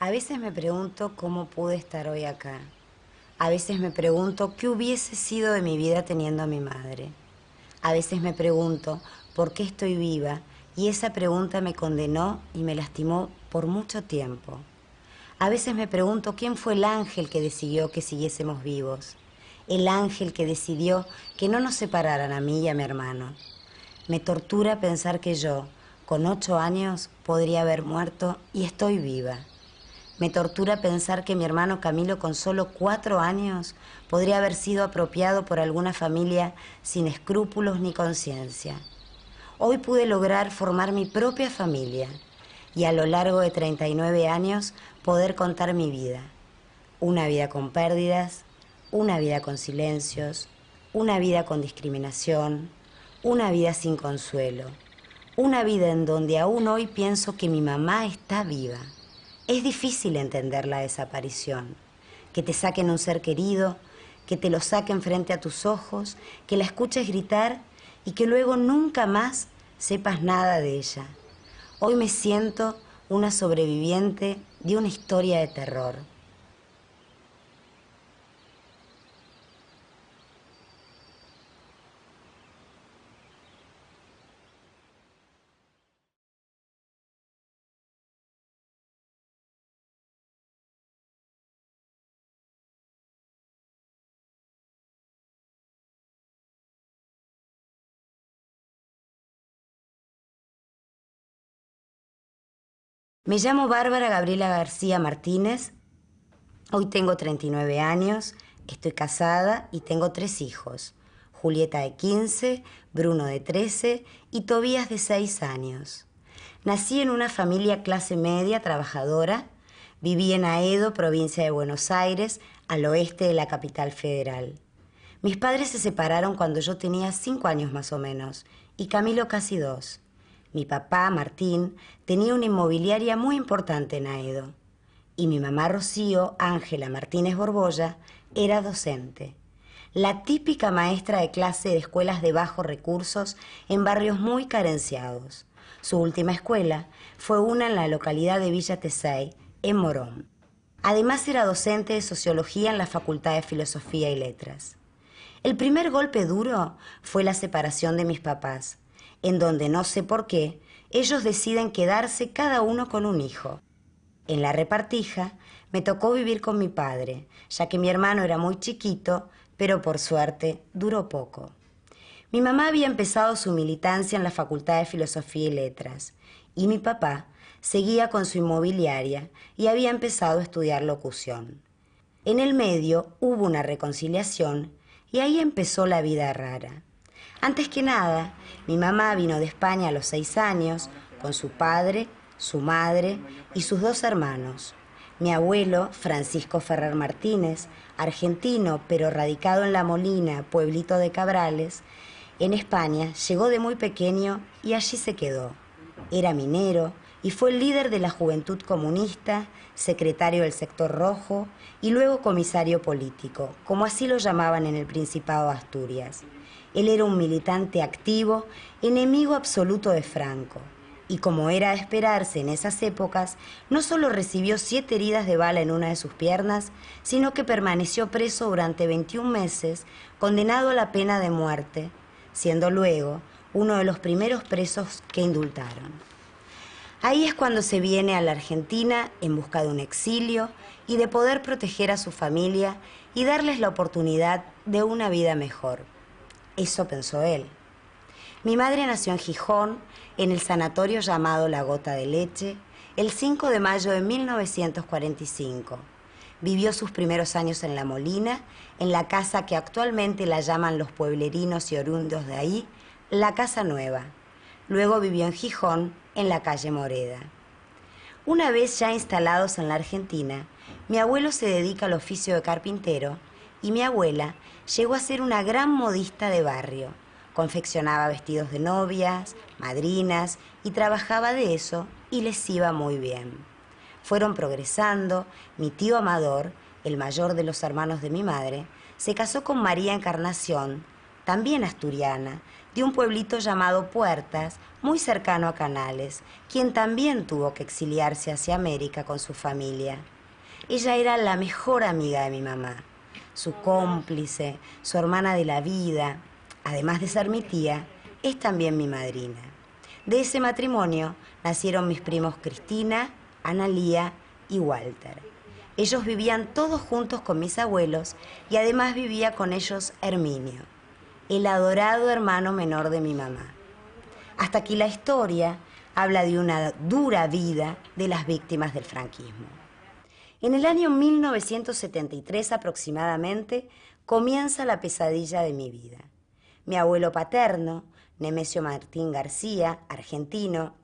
A veces me pregunto cómo pude estar hoy acá. A veces me pregunto qué hubiese sido de mi vida teniendo a mi madre. A veces me pregunto por qué estoy viva y esa pregunta me condenó y me lastimó por mucho tiempo. A veces me pregunto quién fue el ángel que decidió que siguiésemos vivos. El ángel que decidió que no nos separaran a mí y a mi hermano. Me tortura pensar que yo, con 8 años, podría haber muerto y estoy viva. Me tortura pensar que mi hermano Camilo, con solo 4 años, podría haber sido apropiado por alguna familia sin escrúpulos ni conciencia. Hoy pude lograr formar mi propia familia y a lo largo de 39 años poder contar mi vida. Una vida con pérdidas, una vida con silencios, una vida con discriminación, una vida sin consuelo, una vida en donde aún hoy pienso que mi mamá está viva. Es difícil entender la desaparición, que te saquen un ser querido, que te lo saquen frente a tus ojos, que la escuches gritar y que luego nunca más sepas nada de ella. Hoy me siento una sobreviviente de una historia de terror. Me llamo Bárbara Gabriela García Martínez. Hoy tengo 39 años, estoy casada y tengo 3 hijos. Julieta de 15, Bruno de 13 y Tobías de 6 años. Nací en una familia clase media trabajadora. Viví en Aedo, provincia de Buenos Aires, al oeste de la capital federal. Mis padres se separaron cuando yo tenía 5 años más o menos y Camilo casi 2. Mi papá, Martín, tenía una inmobiliaria muy importante en Aedo. Y mi mamá Rocío, Ángela Martínez Borbolla, era docente. La típica maestra de clase de escuelas de bajos recursos en barrios muy carenciados. Su última escuela fue una en la localidad de Villa Tesey, en Morón. Además era docente de sociología en la Facultad de Filosofía y Letras. El primer golpe duro fue la separación de mis papás, en donde no sé por qué, ellos deciden quedarse cada uno con un hijo. En la repartija me tocó vivir con mi padre, ya que mi hermano era muy chiquito, pero por suerte duró poco. Mi mamá había empezado su militancia en la Facultad de Filosofía y Letras, y mi papá seguía con su inmobiliaria y había empezado a estudiar locución. En el medio hubo una reconciliación y ahí empezó la vida rara. Antes que nada, mi mamá vino de España a los 6 años con su padre, su madre y sus 2 hermanos. Mi abuelo, Francisco Ferrer Martínez, argentino pero radicado en La Molina, pueblito de Cabrales, en España, llegó de muy pequeño y allí se quedó. Era minero y fue el líder de la Juventud Comunista, secretario del Sector Rojo y luego comisario político, como así lo llamaban en el Principado de Asturias. Él era un militante activo, enemigo absoluto de Franco. Y como era de esperarse en esas épocas, no solo recibió 7 heridas de bala en una de sus piernas, sino que permaneció preso durante 21 meses, condenado a la pena de muerte, siendo luego uno de los primeros presos que indultaron. Ahí es cuando se viene a la Argentina en busca de un exilio y de poder proteger a su familia y darles la oportunidad de una vida mejor. Eso pensó él. Mi madre nació en Gijón, en el sanatorio llamado La Gota de Leche, el 5 de mayo de 1945. Vivió sus primeros años en La Molina, en la casa que actualmente la llaman los pueblerinos y oriundos de ahí, la Casa Nueva. Luego vivió en Gijón, en la calle Moreda. Una vez ya instalados en la Argentina, mi abuelo se dedica al oficio de carpintero y mi abuela llegó a ser una gran modista de barrio. Confeccionaba vestidos de novias, madrinas y trabajaba de eso y les iba muy bien. Fueron progresando. Mi tío Amador, el mayor de los hermanos de mi madre, se casó con María Encarnación, también asturiana, de un pueblito llamado Puertas, muy cercano a Canales, quien también tuvo que exiliarse hacia América con su familia. Ella era la mejor amiga de mi mamá, su cómplice, su hermana de la vida. Además de ser mi tía, es también mi madrina. De ese matrimonio nacieron mis primos Cristina, Analía y Walter. Ellos vivían todos juntos con mis abuelos y además vivía con ellos Herminio, el adorado hermano menor de mi mamá. Hasta aquí la historia habla de una dura vida de las víctimas del franquismo. En el año 1973 aproximadamente comienza la pesadilla de mi vida. Mi abuelo paterno, Nemesio Martín García, argentino,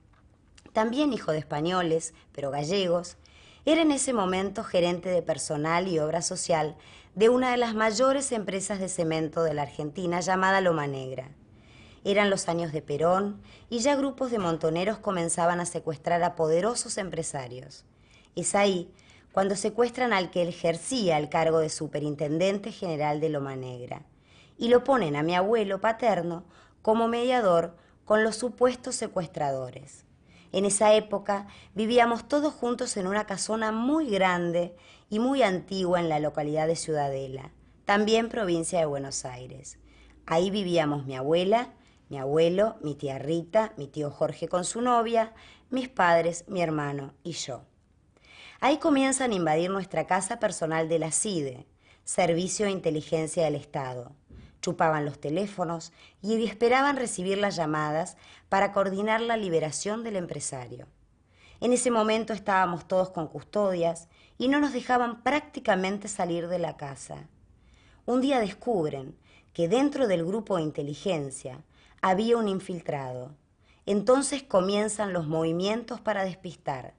también hijo de españoles, pero gallegos, era en ese momento gerente de personal y obra social de una de las mayores empresas de cemento de la Argentina llamada Loma Negra. Eran los años de Perón y ya grupos de montoneros comenzaban a secuestrar a poderosos empresarios. Es ahí cuando secuestran al que ejercía el cargo de superintendente general de Loma Negra y lo ponen a mi abuelo paterno como mediador con los supuestos secuestradores. En esa época vivíamos todos juntos en una casona muy grande y muy antigua en la localidad de Ciudadela, también provincia de Buenos Aires. Ahí vivíamos mi abuela, mi abuelo, mi tía Rita, mi tío Jorge con su novia, mis padres, mi hermano y yo. Ahí comienzan a invadir nuestra casa personal de la CIDE, Servicio de Inteligencia del Estado. Chupaban los teléfonos y esperaban recibir las llamadas para coordinar la liberación del empresario. En ese momento estábamos todos con custodias y no nos dejaban prácticamente salir de la casa. Un día descubren que dentro del grupo de inteligencia había un infiltrado. Entonces comienzan los movimientos para despistar.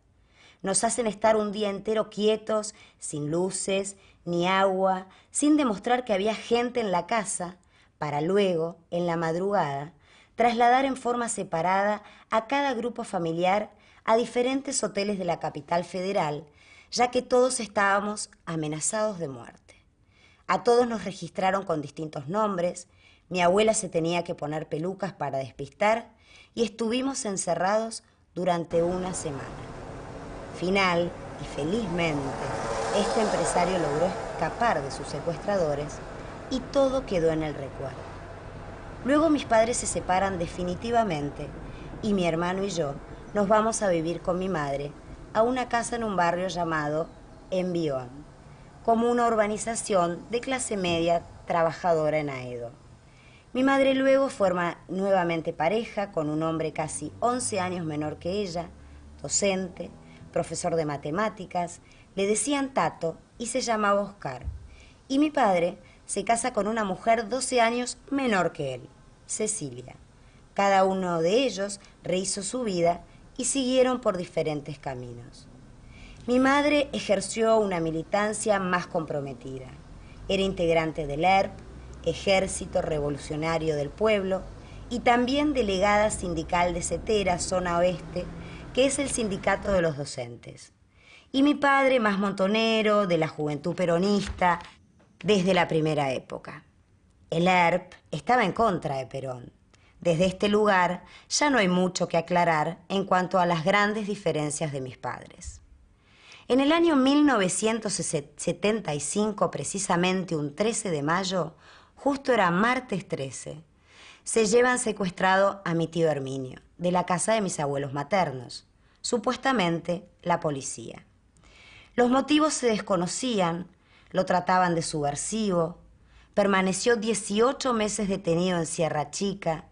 Nos hacen estar un día entero quietos, sin luces, ni agua, sin demostrar que había gente en la casa, para luego, en la madrugada, trasladar en forma separada a cada grupo familiar a diferentes hoteles de la capital federal, ya que todos estábamos amenazados de muerte. A todos nos registraron con distintos nombres, mi abuela se tenía que poner pelucas para despistar y estuvimos encerrados durante una semana. Final y felizmente, este empresario logró escapar de sus secuestradores y todo quedó en el recuerdo. Luego mis padres se separan definitivamente y mi hermano y yo nos vamos a vivir con mi madre a una casa en un barrio llamado Envión, como una urbanización de clase media trabajadora en Aedo. Mi madre luego forma nuevamente pareja con un hombre casi 11 años menor que ella, docente, profesor de matemáticas, le decían Tato y se llamaba Oscar. Y mi padre se casa con una mujer 12 años menor que él, Cecilia. Cada uno de ellos rehizo su vida y siguieron por diferentes caminos. Mi madre ejerció una militancia más comprometida. Era integrante del ERP, Ejército Revolucionario del Pueblo, y también delegada sindical de Cetera, zona oeste, que es el sindicato de los docentes. Y mi padre más montonero, de la juventud peronista, desde la primera época. El ERP estaba en contra de Perón. Desde este lugar ya no hay mucho que aclarar en cuanto a las grandes diferencias de mis padres. En el año 1975, precisamente un 13 de mayo, justo era martes 13, se llevan secuestrado a mi tío Herminio, de la casa de mis abuelos maternos, supuestamente la policía. Los motivos se desconocían, lo trataban de subversivo, permaneció 18 meses detenido en Sierra Chica,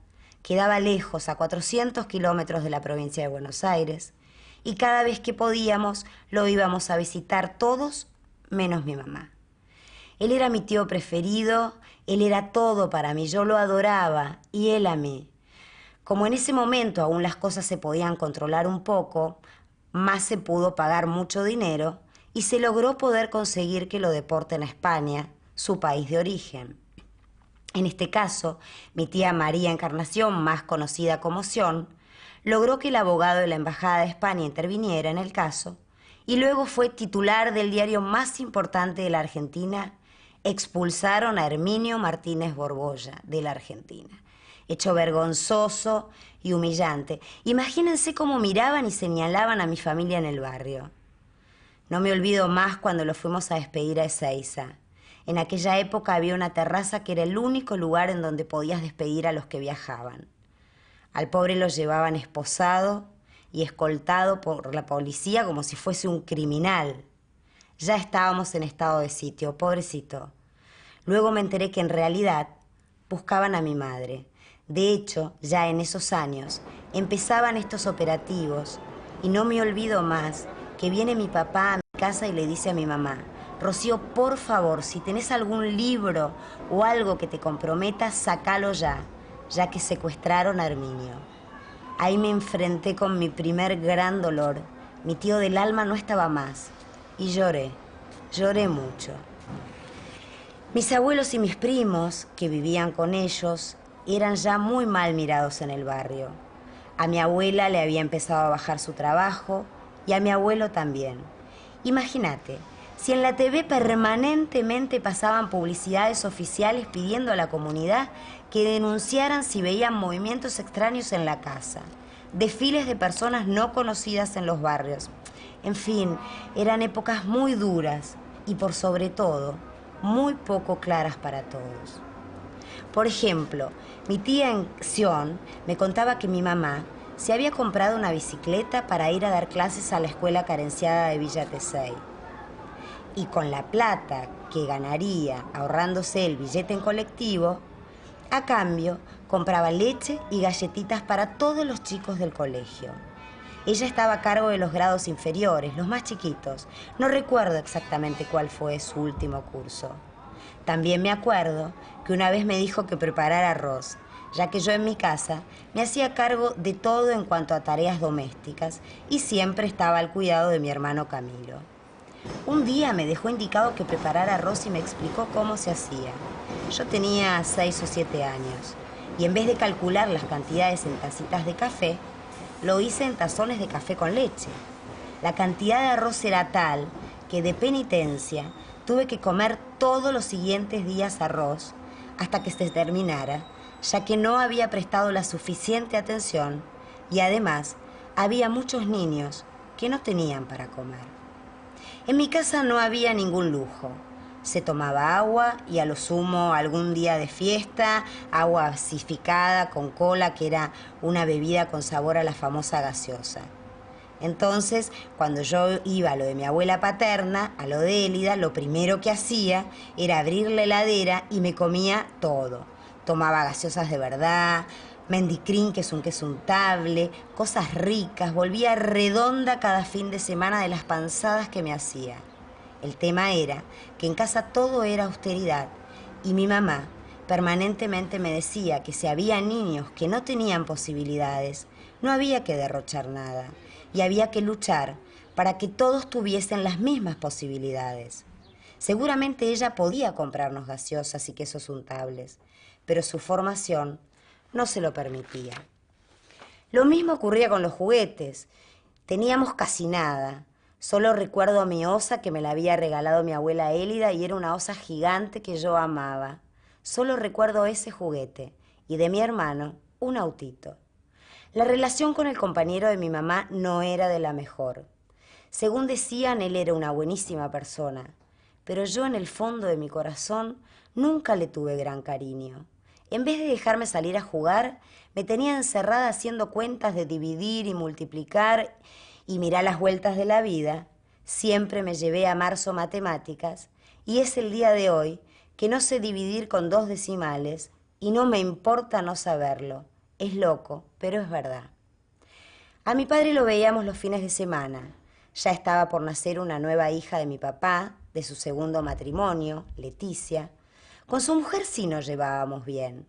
quedaba lejos, a 400 kilómetros de la provincia de Buenos Aires, y cada vez que podíamos lo íbamos a visitar todos, menos mi mamá. Él era mi tío preferido, él era todo para mí, yo lo adoraba, y él a mí. Como en ese momento aún las cosas se podían controlar un poco, más se pudo pagar mucho dinero y se logró poder conseguir que lo deporten a España, su país de origen. En este caso, mi tía María Encarnación, más conocida como Sion, logró que el abogado de la Embajada de España interviniera en el caso y luego fue titular del diario más importante de la Argentina, expulsaron a Herminio Martínez Borbolla de la Argentina. Hecho vergonzoso y humillante. Imagínense cómo miraban y señalaban a mi familia en el barrio. No me olvido más cuando lo fuimos a despedir a Ezeiza. En aquella época había una terraza que era el único lugar en donde podías despedir a los que viajaban. Al pobre lo llevaban esposado y escoltado por la policía como si fuese un criminal. Ya estábamos en estado de sitio, pobrecito. Luego me enteré que en realidad buscaban a mi madre. De hecho, ya en esos años empezaban estos operativos y no me olvido más que viene mi papá a mi casa y le dice a mi mamá: Rocío, por favor, si tenés algún libro o algo que te comprometa, sacalo ya que secuestraron a Herminio. Ahí me enfrenté con mi primer gran dolor. Mi tío del alma no estaba más y lloré mucho. Mis abuelos y mis primos, que vivían con ellos, eran ya muy mal mirados en el barrio. A mi abuela le había empezado a bajar su trabajo y a mi abuelo también. Imagínate, si en la TV permanentemente pasaban publicidades oficiales pidiendo a la comunidad que denunciaran si veían movimientos extraños en la casa, desfiles de personas no conocidas en los barrios. En fin, eran épocas muy duras y por sobre todo, muy poco claras para todos. Por ejemplo, mi tía en Sion me contaba que mi mamá se había comprado una bicicleta para ir a dar clases a la escuela carenciada de Villa Tesey. Y con la plata que ganaría ahorrándose el billete en colectivo, a cambio compraba leche y galletitas para todos los chicos del colegio. Ella estaba a cargo de los grados inferiores, los más chiquitos. No recuerdo exactamente cuál fue su último curso. También me acuerdo que una vez me dijo que preparara arroz, ya que yo en mi casa me hacía cargo de todo en cuanto a tareas domésticas y siempre estaba al cuidado de mi hermano Camilo. Un día me dejó indicado que preparara arroz y me explicó cómo se hacía. Yo tenía 6 o 7 años y en vez de calcular las cantidades en tacitas de café, lo hice en tazones de café con leche. La cantidad de arroz era tal que de penitencia tuve que comer todos los siguientes días arroz hasta que se terminara, ya que no había prestado la suficiente atención y además había muchos niños que no tenían para comer. En mi casa no había ningún lujo. Se tomaba agua y a lo sumo algún día de fiesta, agua gasificada con cola, que era una bebida con sabor a la famosa gaseosa. Entonces, cuando yo iba a lo de mi abuela paterna, a lo de Élida, lo primero que hacía era abrir la heladera y me comía todo. Tomaba gaseosas de verdad, mendicrín, que es un queso untable, cosas ricas, volvía redonda cada fin de semana de las panzadas que me hacía. El tema era que en casa todo era austeridad y mi mamá permanentemente me decía que si había niños que no tenían posibilidades, no había que derrochar nada y había que luchar para que todos tuviesen las mismas posibilidades. Seguramente ella podía comprarnos gaseosas y quesos untables, pero su formación no se lo permitía. Lo mismo ocurría con los juguetes. Teníamos casi nada. Solo recuerdo a mi osa que me la había regalado mi abuela Élida y era una osa gigante que yo amaba. Solo recuerdo ese juguete y de mi hermano un autito. La relación con el compañero de mi mamá no era de la mejor. Según decían, él era una buenísima persona, pero yo en el fondo de mi corazón nunca le tuve gran cariño. En vez de dejarme salir a jugar, me tenía encerrada haciendo cuentas de dividir y multiplicar y mirar las vueltas de la vida. Siempre me llevé a marzo matemáticas y es el día de hoy que no sé dividir con 2 decimales y no me importa no saberlo. Es loco, pero es verdad. A mi padre lo veíamos los fines de semana. Ya estaba por nacer una nueva hija de mi papá, de su segundo matrimonio, Leticia. Con su mujer sí nos llevábamos bien,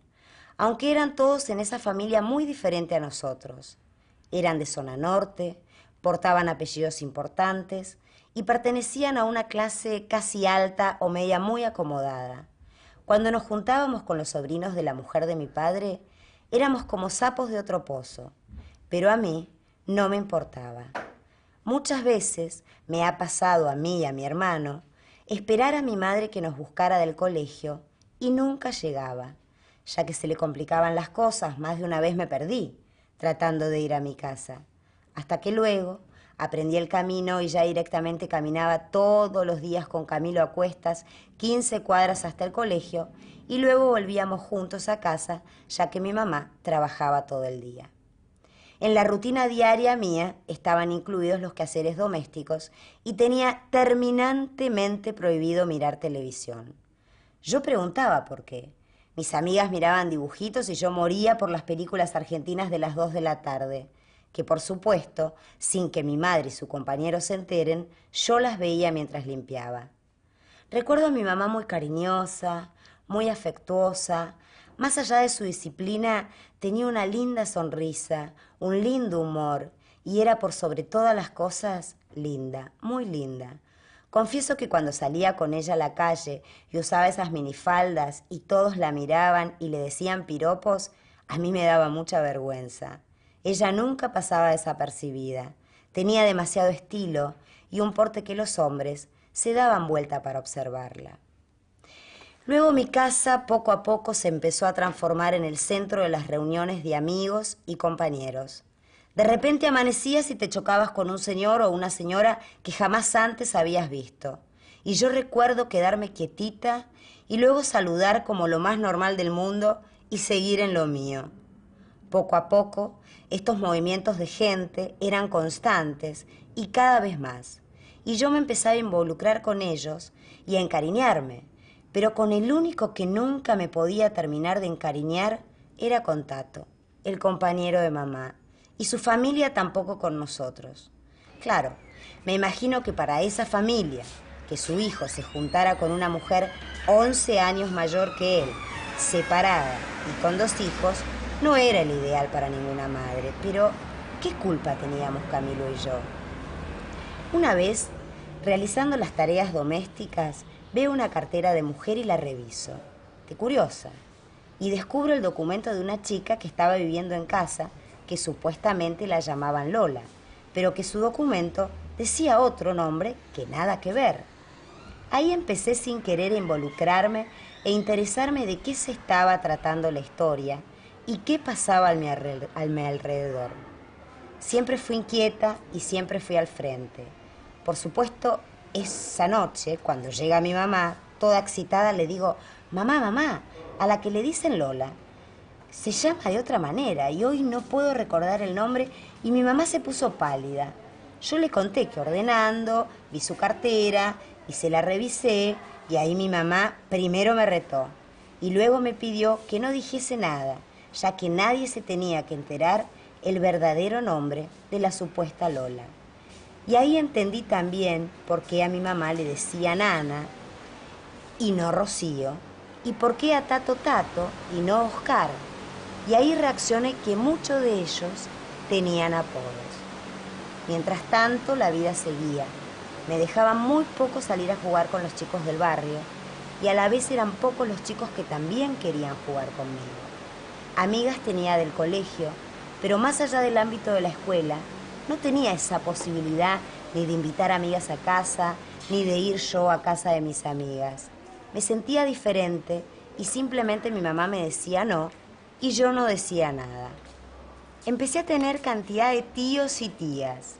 aunque eran todos en esa familia muy diferente a nosotros. Eran de zona norte, portaban apellidos importantes y pertenecían a una clase casi alta o media muy acomodada. Cuando nos juntábamos con los sobrinos de la mujer de mi padre, éramos como sapos de otro pozo, pero a mí no me importaba. Muchas veces me ha pasado a mí y a mi hermano esperar a mi madre que nos buscara del colegio y nunca llegaba. Ya que se le complicaban las cosas, más de una vez me perdí tratando de ir a mi casa. Hasta que luego aprendí el camino y ya directamente caminaba todos los días con Camilo a cuestas 15 cuadras hasta el colegio y luego volvíamos juntos a casa ya que mi mamá trabajaba todo el día. En la rutina diaria mía estaban incluidos los quehaceres domésticos y tenía terminantemente prohibido mirar televisión. Yo preguntaba por qué. Mis amigas miraban dibujitos y yo moría por las películas argentinas de las 2 de la tarde, que por supuesto, sin que mi madre y su compañero se enteren, yo las veía mientras limpiaba. Recuerdo a mi mamá muy cariñosa, muy afectuosa. Más allá de su disciplina, tenía una linda sonrisa, un lindo humor y era por sobre todas las cosas linda, muy linda. Confieso que cuando salía con ella a la calle y usaba esas minifaldas y todos la miraban y le decían piropos, a mí me daba mucha vergüenza. Ella nunca pasaba desapercibida. Tenía demasiado estilo y un porte que los hombres se daban vuelta para observarla. Luego mi casa poco a poco se empezó a transformar en el centro de las reuniones de amigos y compañeros. De repente amanecías y te chocabas con un señor o una señora que jamás antes habías visto. Y yo recuerdo quedarme quietita y luego saludar como lo más normal del mundo y seguir en lo mío. Poco a poco, estos movimientos de gente eran constantes y cada vez más. Y yo me empezaba a involucrar con ellos y a encariñarme. Pero con el único que nunca me podía terminar de encariñar era con Tato, el compañero de mamá, y su familia tampoco con nosotros. Claro, me imagino que para esa familia, que su hijo se juntara con una mujer 11 años mayor que él, separada y con 2 hijos, no era el ideal para ninguna madre. Pero, ¿qué culpa teníamos Camilo y yo? Una vez, realizando las tareas domésticas, veo una cartera de mujer y la reviso, de curiosa, y descubro el documento de una chica que estaba viviendo en casa, que supuestamente la llamaban Lola, pero que su documento decía otro nombre que nada que ver. Ahí empecé sin querer a involucrarme e interesarme de qué se estaba tratando la historia y qué pasaba a mi alrededor. Siempre fui inquieta y siempre fui al frente. Por supuesto, esa noche, cuando llega mi mamá, toda excitada, le digo, mamá, mamá, a la que le dicen Lola, se llama de otra manera y hoy no puedo recordar el nombre y mi mamá se puso pálida. Yo le conté que ordenando, vi su cartera y se la revisé y ahí mi mamá primero me retó y luego me pidió que no dijese nada, ya que nadie se tenía que enterar el verdadero nombre de la supuesta Lola. Y ahí entendí también por qué a mi mamá le decían Ana y no Rocío, y por qué a Tato Tato y no Oscar. Y ahí reaccioné que muchos de ellos tenían apodos. Mientras tanto, la vida seguía. Me dejaban muy poco salir a jugar con los chicos del barrio y a la vez eran pocos los chicos que también querían jugar conmigo. Amigas tenía del colegio, pero más allá del ámbito de la escuela, no tenía esa posibilidad ni de invitar amigas a casa, ni de ir yo a casa de mis amigas. Me sentía diferente y simplemente mi mamá me decía no y yo no decía nada. Empecé a tener cantidad de tíos y tías.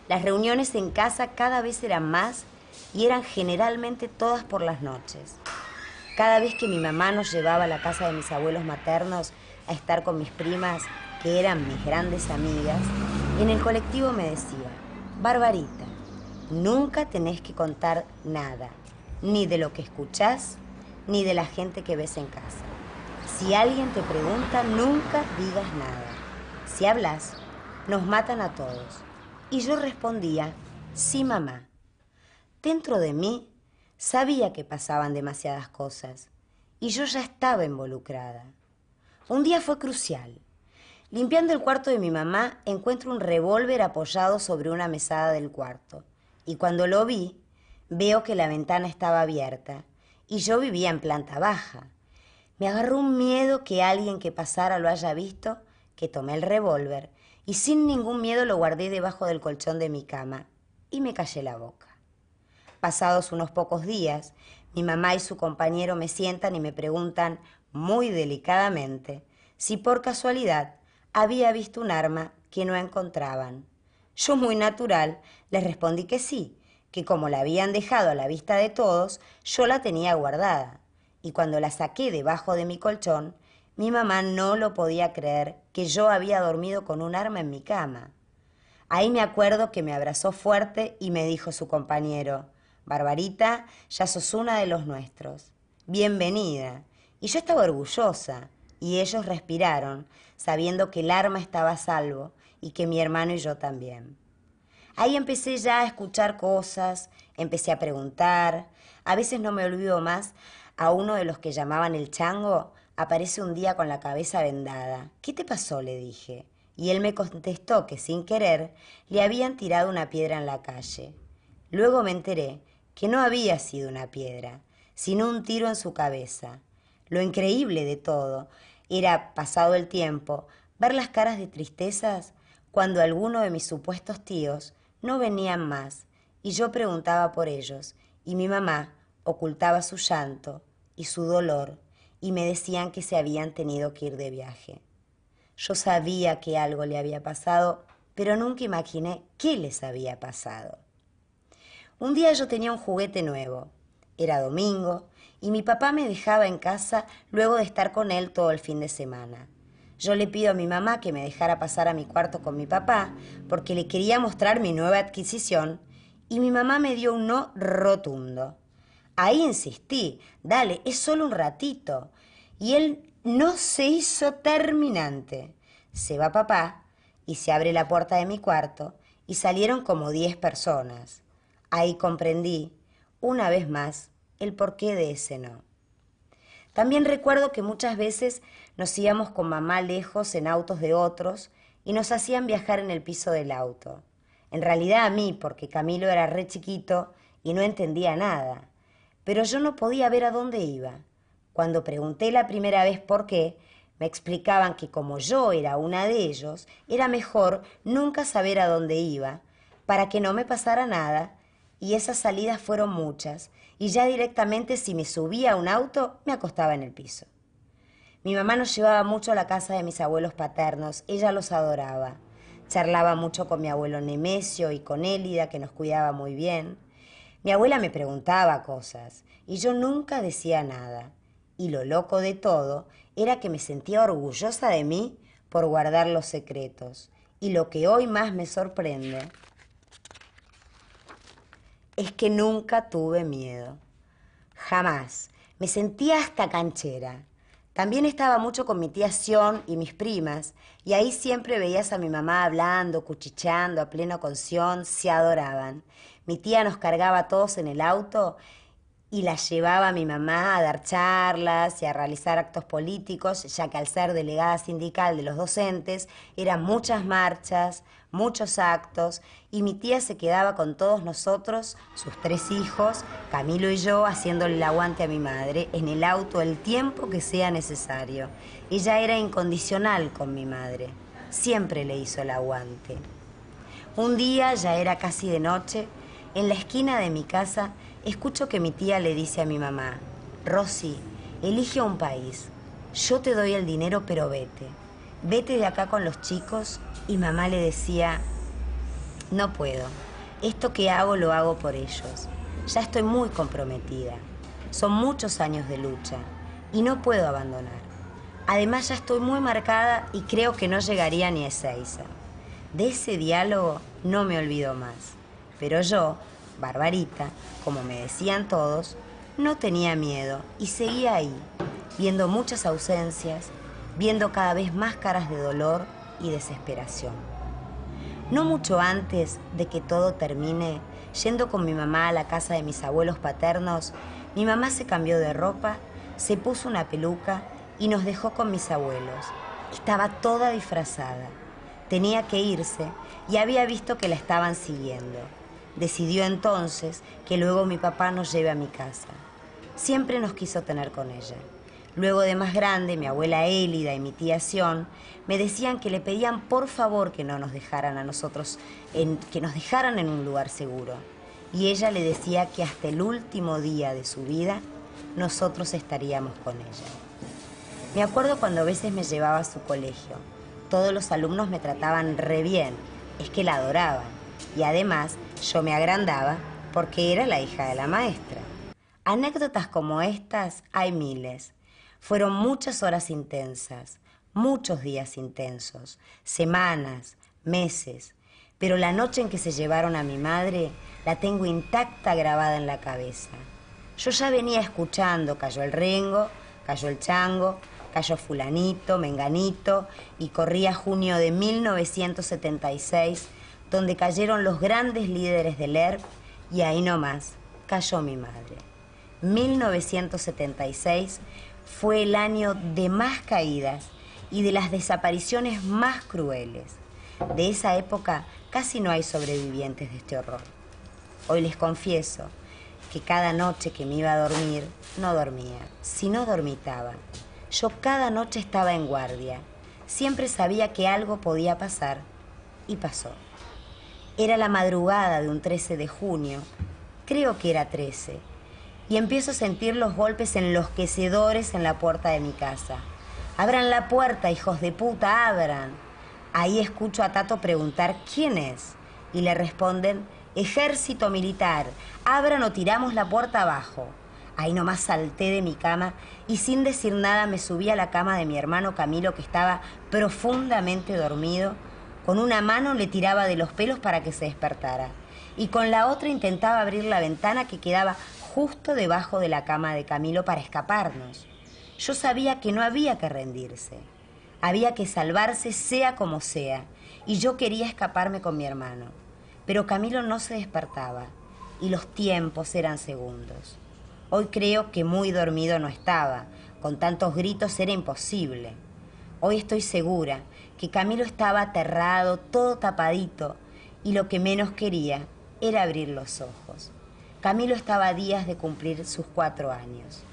Las reuniones en casa cada vez eran más y eran generalmente todas por las noches. Cada vez que mi mamá nos llevaba a la casa de mis abuelos maternos a estar con mis primas, que eran mis grandes amigas, en el colectivo me decía, Barbarita, nunca tenés que contar nada, ni de lo que escuchás, ni de la gente que ves en casa. Si alguien te pregunta, nunca digas nada. Si hablas, nos matan a todos. Y yo respondía, sí, mamá. Dentro de mí sabía que pasaban demasiadas cosas y yo ya estaba involucrada. Un día fue crucial. Limpiando el cuarto de mi mamá, encuentro un revólver apoyado sobre una mesada del cuarto. Y cuando lo vi, veo que la ventana estaba abierta y yo vivía en planta baja. Me agarró un miedo que alguien que pasara lo haya visto, que tomé el revólver y sin ningún miedo lo guardé debajo del colchón de mi cama y me callé la boca. Pasados unos pocos días, mi mamá y su compañero me sientan y me preguntan muy delicadamente si por casualidad había visto un arma que no encontraban. Yo, muy natural, les respondí que sí, que como la habían dejado a la vista de todos, yo la tenía guardada. Y cuando la saqué debajo de mi colchón, mi mamá no lo podía creer que yo había dormido con un arma en mi cama. Ahí me acuerdo que me abrazó fuerte y me dijo su compañero: Barbarita, ya sos una de los nuestros. Bienvenida. Y yo estaba orgullosa, y ellos respiraron, sabiendo que el arma estaba a salvo y que mi hermano y yo también. Ahí empecé ya a escuchar cosas, empecé a preguntar. A veces no me olvido más, a uno de los que llamaban el chango, aparece un día con la cabeza vendada. ¿Qué te pasó?, le dije. Y él me contestó que sin querer le habían tirado una piedra en la calle. Luego me enteré que no había sido una piedra, sino un tiro en su cabeza. Lo increíble de todo era, pasado el tiempo, ver las caras de tristezas cuando alguno de mis supuestos tíos no venían más y yo preguntaba por ellos y mi mamá ocultaba su llanto y su dolor y me decían que se habían tenido que ir de viaje. Yo sabía que algo le había pasado, pero nunca imaginé qué les había pasado. Un día yo tenía un juguete nuevo. Era domingo y mi papá me dejaba en casa luego de estar con él todo el fin de semana. Yo le pido a mi mamá que me dejara pasar a mi cuarto con mi papá porque le quería mostrar mi nueva adquisición y mi mamá me dio un no rotundo. Ahí insistí: dale, es solo un ratito. Y él no se hizo terminante. Se va papá y se abre la puerta de mi cuarto y salieron como 10 personas. Ahí comprendí, una vez más, el porqué de ese no. También recuerdo que muchas veces nos íbamos con mamá lejos en autos de otros y nos hacían viajar en el piso del auto. En realidad a mí, porque Camilo era re chiquito y no entendía nada. Pero yo no podía ver a dónde iba. Cuando pregunté la primera vez por qué, me explicaban que como yo era una de ellos, era mejor nunca saber a dónde iba, para que no me pasara nada, y esas salidas fueron muchas, y ya directamente si me subía a un auto, me acostaba en el piso. Mi mamá nos llevaba mucho a la casa de mis abuelos paternos, ella los adoraba. Charlaba mucho con mi abuelo Nemesio y con Élida, que nos cuidaba muy bien. Mi abuela me preguntaba cosas y yo nunca decía nada. Y lo loco de todo era que me sentía orgullosa de mí por guardar los secretos. Y lo que hoy más me sorprende es que nunca tuve miedo. Jamás. Me sentía hasta canchera. También estaba mucho con mi tía Sion y mis primas, y ahí siempre veías a mi mamá hablando, cuchicheando a pleno con Sion, se adoraban. Mi tía nos cargaba a todos en el auto y la llevaba a mi mamá a dar charlas y a realizar actos políticos, ya que al ser delegada sindical de los docentes, eran muchas marchas, muchos actos, y mi tía se quedaba con todos nosotros, sus 3 hijos, Camilo y yo, haciéndole el aguante a mi madre en el auto el tiempo que sea necesario. Ella era incondicional con mi madre, siempre le hizo el aguante. Un día, ya era casi de noche, en la esquina de mi casa, escucho que mi tía le dice a mi mamá: Rosy, elige un país. Yo te doy el dinero, pero vete. Vete de acá con los chicos. Y mamá le decía: no puedo. Esto que hago lo hago por ellos. Ya estoy muy comprometida. Son muchos años de lucha y no puedo abandonar. Además ya estoy muy marcada y creo que no llegaría ni a Ezeiza. De ese diálogo no me olvido más. Pero yo, Barbarita, como me decían todos, no tenía miedo y seguía ahí, viendo muchas ausencias, viendo cada vez más caras de dolor y desesperación. No mucho antes de que todo termine, yendo con mi mamá a la casa de mis abuelos paternos, mi mamá se cambió de ropa, se puso una peluca y nos dejó con mis abuelos. Estaba toda disfrazada. Tenía que irse y había visto que la estaban siguiendo. Decidió entonces que luego mi papá nos lleve a mi casa. Siempre nos quiso tener con ella. Luego de más grande, mi abuela Élida y mi tía Sion me decían que le pedían por favor que no nos dejaran a nosotros, que nos dejaran en un lugar seguro. y ella le decía que hasta el último día de su vida nosotros estaríamos con ella. Me acuerdo cuando a veces me llevaba a su colegio. Todos los alumnos me trataban re bien, es que la adoraban. Y además yo me agrandaba porque era la hija de la maestra. Anécdotas como estas hay miles. Fueron muchas horas intensas, muchos días intensos, semanas, meses. Pero la noche en que se llevaron a mi madre la tengo intacta grabada en la cabeza. Yo ya venía escuchando, cayó el rengo, cayó el chango, cayó fulanito, menganito, y corría junio de 1976, donde cayeron los grandes líderes del ERP, y ahí nomás cayó mi madre. 1976 fue el año de más caídas y de las desapariciones más crueles. De esa época casi no hay sobrevivientes de este horror. Hoy les confieso que cada noche que me iba a dormir, no dormía, sino dormitaba. Yo cada noche estaba en guardia. Siempre sabía que algo podía pasar, y pasó. Era la madrugada de un 13 de junio, creo que era 13, y empiezo a sentir los golpes enloquecedores en la puerta de mi casa. «Abran la puerta, hijos de puta, abran». Ahí escucho a Tato preguntar «¿Quién es?», y le responden «Ejército militar, abran o tiramos la puerta abajo». Ahí nomás salté de mi cama y sin decir nada me subí a la cama de mi hermano Camilo, que estaba profundamente dormido. Con una mano le tiraba de los pelos para que se despertara y con la otra intentaba abrir la ventana que quedaba justo debajo de la cama de Camilo para escaparnos. Yo sabía que no había que rendirse, había que salvarse sea como sea, y yo quería escaparme con mi hermano. Pero Camilo no se despertaba y los tiempos eran segundos. Hoy creo que muy dormido no estaba, con tantos gritos era imposible. Hoy estoy segura que Camilo estaba aterrado, todo tapadito, y lo que menos quería era abrir los ojos. Camilo estaba a días de cumplir sus 4 años.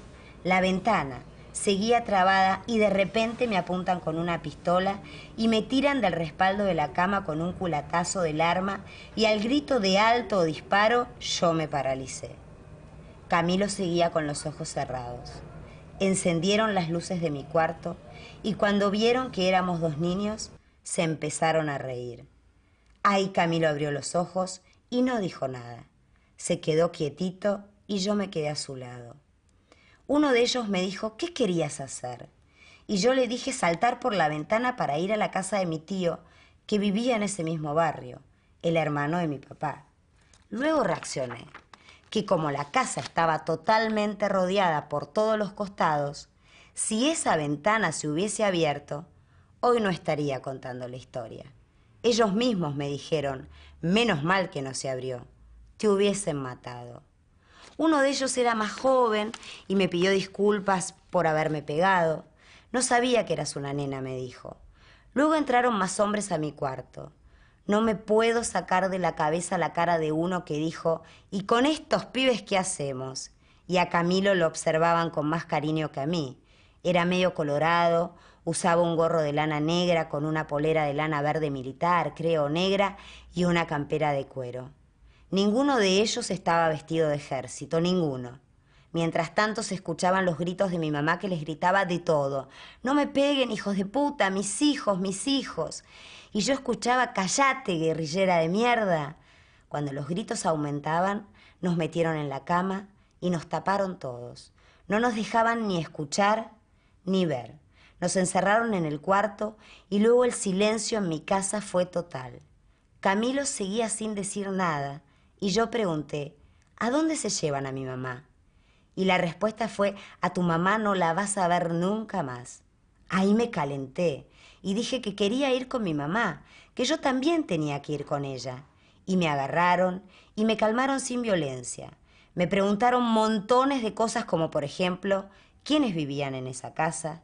La ventana seguía trabada y de repente me apuntan con una pistola y me tiran del respaldo de la cama con un culatazo del arma, y al grito de alto o disparo yo me paralicé. Camilo seguía con los ojos cerrados. Encendieron las luces de mi cuarto y cuando vieron que éramos 2 niños, se empezaron a reír. Ahí Camilo abrió los ojos y no dijo nada. Se quedó quietito y yo me quedé a su lado. Uno de ellos me dijo, ¿qué querías hacer? Y yo le dije saltar por la ventana para ir a la casa de mi tío, que vivía en ese mismo barrio, el hermano de mi papá. Luego reaccioné, que como la casa estaba totalmente rodeada por todos los costados, si esa ventana se hubiese abierto, hoy no estaría contando la historia. Ellos mismos me dijeron, menos mal que no se abrió, te hubiesen matado. Uno de ellos era más joven y me pidió disculpas por haberme pegado. No sabía que eras una nena, me dijo. Luego entraron más hombres a mi cuarto. No me puedo sacar de la cabeza la cara de uno que dijo, ¿y con estos pibes qué hacemos? Y a Camilo lo observaban con más cariño que a mí. Era medio colorado, usaba un gorro de lana negra con una polera de lana verde militar, creo negra, y una campera de cuero. Ninguno de ellos estaba vestido de ejército, ninguno. Mientras tanto se escuchaban los gritos de mi mamá, que les gritaba de todo. «No me peguen, hijos de puta, mis hijos, mis hijos». Y yo escuchaba «cállate, guerrillera de mierda». Cuando los gritos aumentaban, nos metieron en la cama y nos taparon todos. No nos dejaban ni escuchar ni ver. Nos encerraron en el cuarto y luego el silencio en mi casa fue total. Camilo seguía sin decir nada y yo pregunté, ¿a dónde se llevan a mi mamá? Y la respuesta fue, a tu mamá no la vas a ver nunca más. Ahí me calenté y dije que quería ir con mi mamá, que yo también tenía que ir con ella. Y me agarraron y me calmaron sin violencia. Me preguntaron montones de cosas como, por ejemplo, quiénes vivían en esa casa,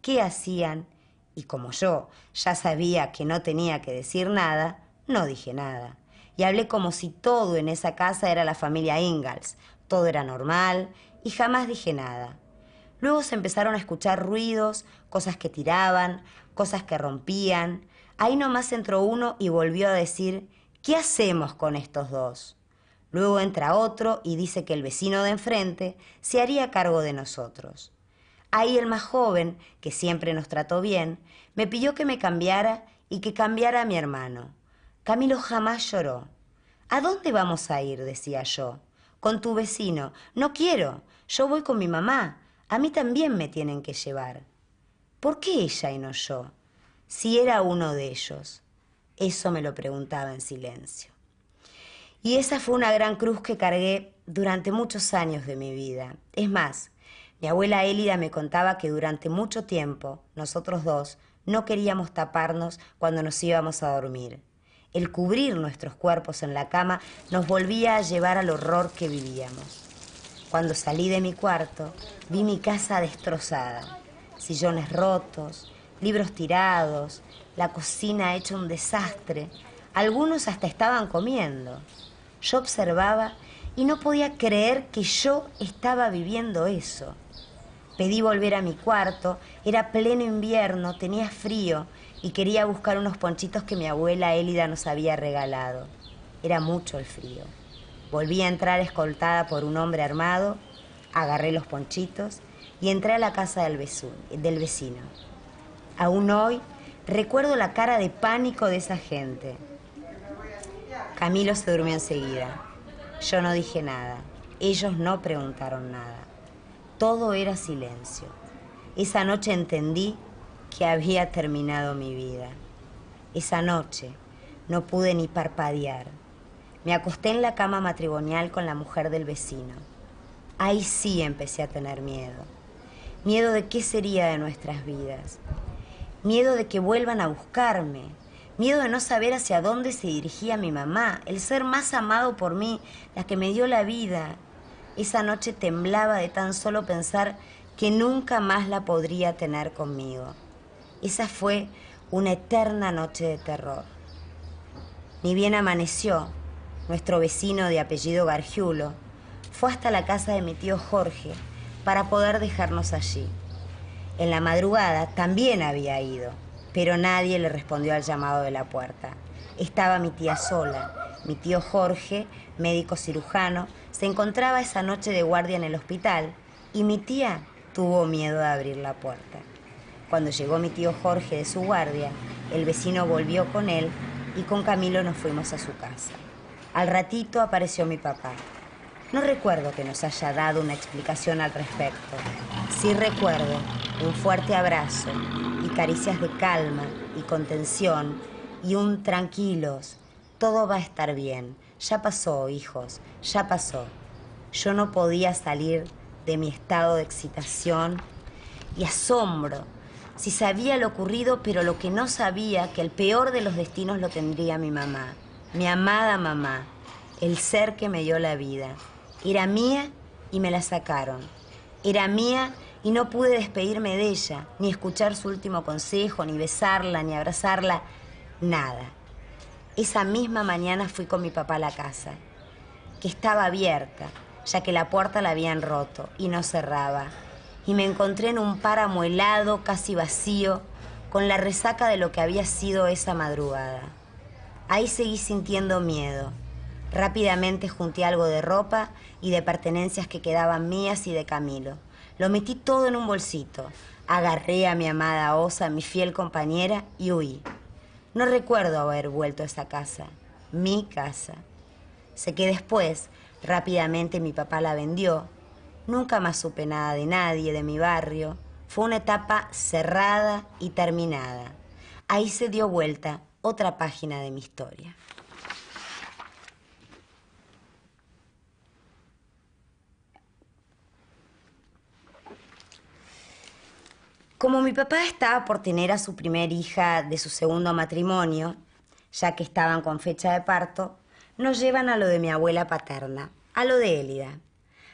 qué hacían, y como yo ya sabía que no tenía que decir nada, no dije nada. Y hablé como si todo en esa casa era la familia Ingalls, todo era normal, y jamás dije nada. Luego se empezaron a escuchar ruidos, cosas que tiraban, cosas que rompían. Ahí nomás entró uno y volvió a decir, ¿qué hacemos con estos dos? Luego entra otro y dice que el vecino de enfrente se haría cargo de nosotros. Ahí el más joven, que siempre nos trató bien, me pidió que me cambiara y que cambiara a mi hermano. Camilo jamás lloró. ¿A dónde vamos a ir?, decía yo. Con tu vecino. No quiero. Yo voy con mi mamá. A mí también me tienen que llevar. ¿Por qué ella y no yo? Si era uno de ellos. Eso me lo preguntaba en silencio. Y esa fue una gran cruz que cargué durante muchos años de mi vida. Es más, mi abuela Élida me contaba que durante mucho tiempo nosotros dos no queríamos taparnos cuando nos íbamos a dormir. El cubrir nuestros cuerpos en la cama nos volvía a llevar al horror que vivíamos. Cuando salí de mi cuarto, vi mi casa destrozada. Sillones rotos, libros tirados, la cocina hecha un desastre. Algunos hasta estaban comiendo. Yo observaba y no podía creer que yo estaba viviendo eso. Pedí volver a mi cuarto, era pleno invierno, tenía frío y quería buscar unos ponchitos que mi abuela Élida nos había regalado. Era mucho el frío. Volví a entrar escoltada por un hombre armado, agarré los ponchitos y entré a la casa del vecino. Aún hoy recuerdo la cara de pánico de esa gente. Camilo se durmió enseguida. Yo no dije nada. Ellos no preguntaron nada. Todo era silencio. Esa noche entendí que había terminado mi vida. Esa noche no pude ni parpadear. Me acosté en la cama matrimonial con la mujer del vecino. Ahí sí empecé a tener miedo. Miedo de qué sería de nuestras vidas. Miedo de que vuelvan a buscarme. Miedo de no saber hacia dónde se dirigía mi mamá, el ser más amado por mí, la que me dio la vida. Esa noche temblaba de tan solo pensar que nunca más la podría tener conmigo. Esa fue una eterna noche de terror. Ni bien amaneció, nuestro vecino de apellido Gargiulo fue hasta la casa de mi tío Jorge para poder dejarnos allí. En la madrugada también había ido, pero nadie le respondió al llamado de la puerta. Estaba mi tía sola. Mi tío Jorge, médico cirujano, se encontraba esa noche de guardia en el hospital y mi tía tuvo miedo de abrir la puerta. Cuando llegó mi tío Jorge de su guardia, el vecino volvió con él y con Camilo nos fuimos a su casa. Al ratito apareció mi papá. No recuerdo que nos haya dado una explicación al respecto. Sí recuerdo un fuerte abrazo y caricias de calma y contención y un tranquilos, todo va a estar bien. Ya pasó, hijos, ya pasó. Yo no podía salir de mi estado de excitación y asombro. Si sabía lo ocurrido, pero lo que no sabía, que el peor de los destinos lo tendría mi mamá, mi amada mamá, el ser que me dio la vida. Era mía y me la sacaron. Era mía y no pude despedirme de ella, ni escuchar su último consejo, ni besarla, ni abrazarla, nada. Esa misma mañana fui con mi papá a la casa, que estaba abierta, ya que la puerta la habían roto y no cerraba. Y me encontré en un páramo helado, casi vacío, con la resaca de lo que había sido esa madrugada. Ahí seguí sintiendo miedo. Rápidamente junté algo de ropa y de pertenencias que quedaban mías y de Camilo. Lo metí todo en un bolsito. Agarré a mi amada Osa, mi fiel compañera, y huí. No recuerdo haber vuelto a esa casa, mi casa. Sé que después, rápidamente mi papá la vendió. Nunca más supe nada de nadie, de mi barrio. Fue una etapa cerrada y terminada. Ahí se dio vuelta otra página de mi historia. Como mi papá estaba por tener a su primer hija de su segundo matrimonio, ya que estaban con fecha de parto, nos llevan a lo de mi abuela paterna, a lo de Élida.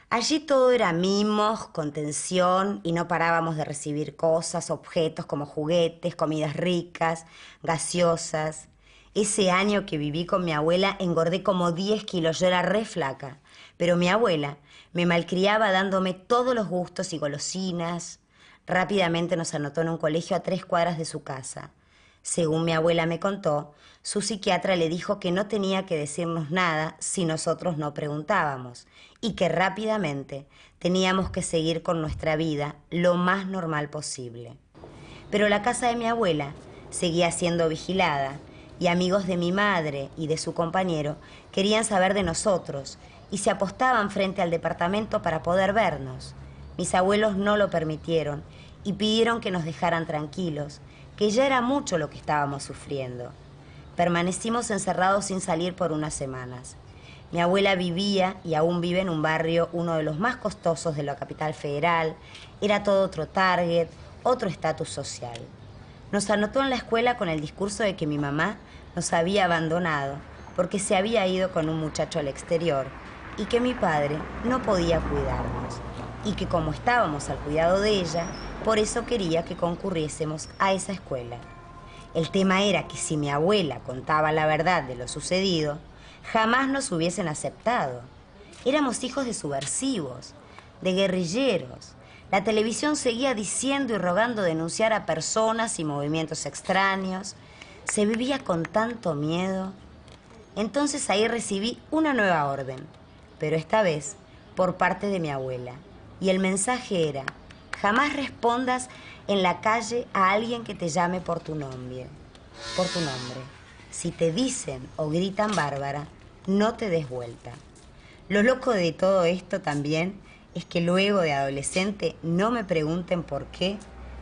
Allí todo era mimos, contención y no parábamos de recibir cosas, objetos como juguetes, comidas ricas, gaseosas. Ese año que viví con mi abuela engordé como 10 kilos, yo era re flaca, pero mi abuela me malcriaba dándome todos los gustos y golosinas. Rápidamente nos anotó en un colegio a 3 cuadras de su casa. Según mi abuela me contó, su psiquiatra le dijo que no tenía que decirnos nada si nosotros no preguntábamos y que rápidamente teníamos que seguir con nuestra vida lo más normal posible. Pero la casa de mi abuela seguía siendo vigilada y amigos de mi madre y de su compañero querían saber de nosotros y se apostaban frente al departamento para poder vernos. Mis abuelos no lo permitieron y pidieron que nos dejaran tranquilos, que ya era mucho lo que estábamos sufriendo. Permanecimos encerrados sin salir por unas semanas. Mi abuela vivía y aún vive en un barrio, uno de los más costosos de la capital federal. Era todo otro target, otro estatus social. Nos anotó en la escuela con el discurso de que mi mamá nos había abandonado porque se había ido con un muchacho al exterior y que mi padre no podía cuidarnos y que como estábamos al cuidado de ella, por eso quería que concurriésemos a esa escuela. El tema era que si mi abuela contaba la verdad de lo sucedido, jamás nos hubiesen aceptado. Éramos hijos de subversivos, de guerrilleros. La televisión seguía diciendo y rogando denunciar a personas y movimientos extraños. Se vivía con tanto miedo. Entonces ahí recibí una nueva orden, pero esta vez por parte de mi abuela. Y el mensaje era: jamás respondas en la calle a alguien que te llame por tu nombre. Si te dicen o gritan Bárbara, no te des vuelta. Lo loco de todo esto también es que luego de adolescente, no me pregunten por qué,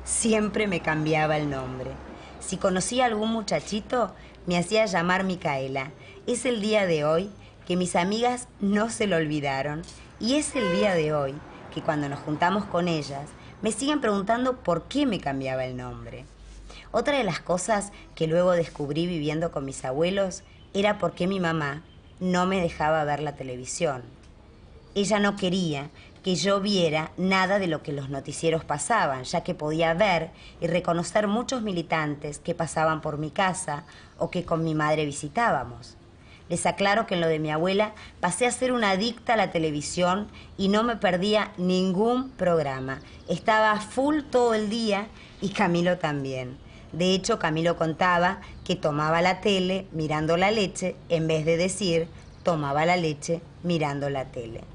siempre me cambiaba el nombre. Si conocía a algún muchachito, me hacía llamar Micaela. Es el día de hoy que mis amigas no se lo olvidaron y es el día de hoy que cuando nos juntamos con ellas, me siguen preguntando por qué me cambiaba el nombre. Otra de las cosas que luego descubrí viviendo con mis abuelos era por qué mi mamá no me dejaba ver la televisión. Ella no quería que yo viera nada de lo que los noticieros pasaban, ya que podía ver y reconocer muchos militantes que pasaban por mi casa o que con mi madre visitábamos. Les aclaro que en lo de mi abuela pasé a ser una adicta a la televisión y no me perdía ningún programa. Estaba full todo el día y Camilo también. De hecho, Camilo contaba que tomaba la tele mirando la leche en vez de decir tomaba la leche mirando la tele.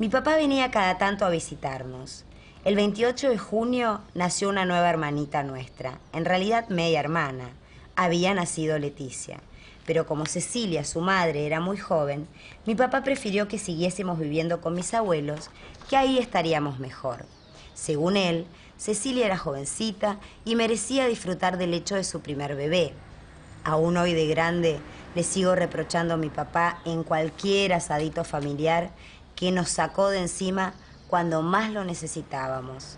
Mi papá venía cada tanto a visitarnos. El 28 de junio nació una nueva hermanita nuestra, en realidad media hermana. Había nacido Leticia. Pero como Cecilia, su madre, era muy joven, mi papá prefirió que siguiésemos viviendo con mis abuelos, que ahí estaríamos mejor. Según él, Cecilia era jovencita y merecía disfrutar del hecho de su primer bebé. Aún hoy de grande le sigo reprochando a mi papá en cualquier asadito familiar que nos sacó de encima cuando más lo necesitábamos.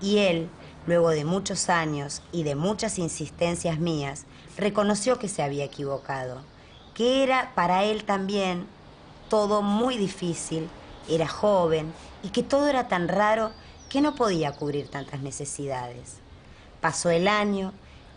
Y él, luego de muchos años y de muchas insistencias mías, reconoció que se había equivocado, que era para él también todo muy difícil, era joven y que todo era tan raro que no podía cubrir tantas necesidades. Pasó el año,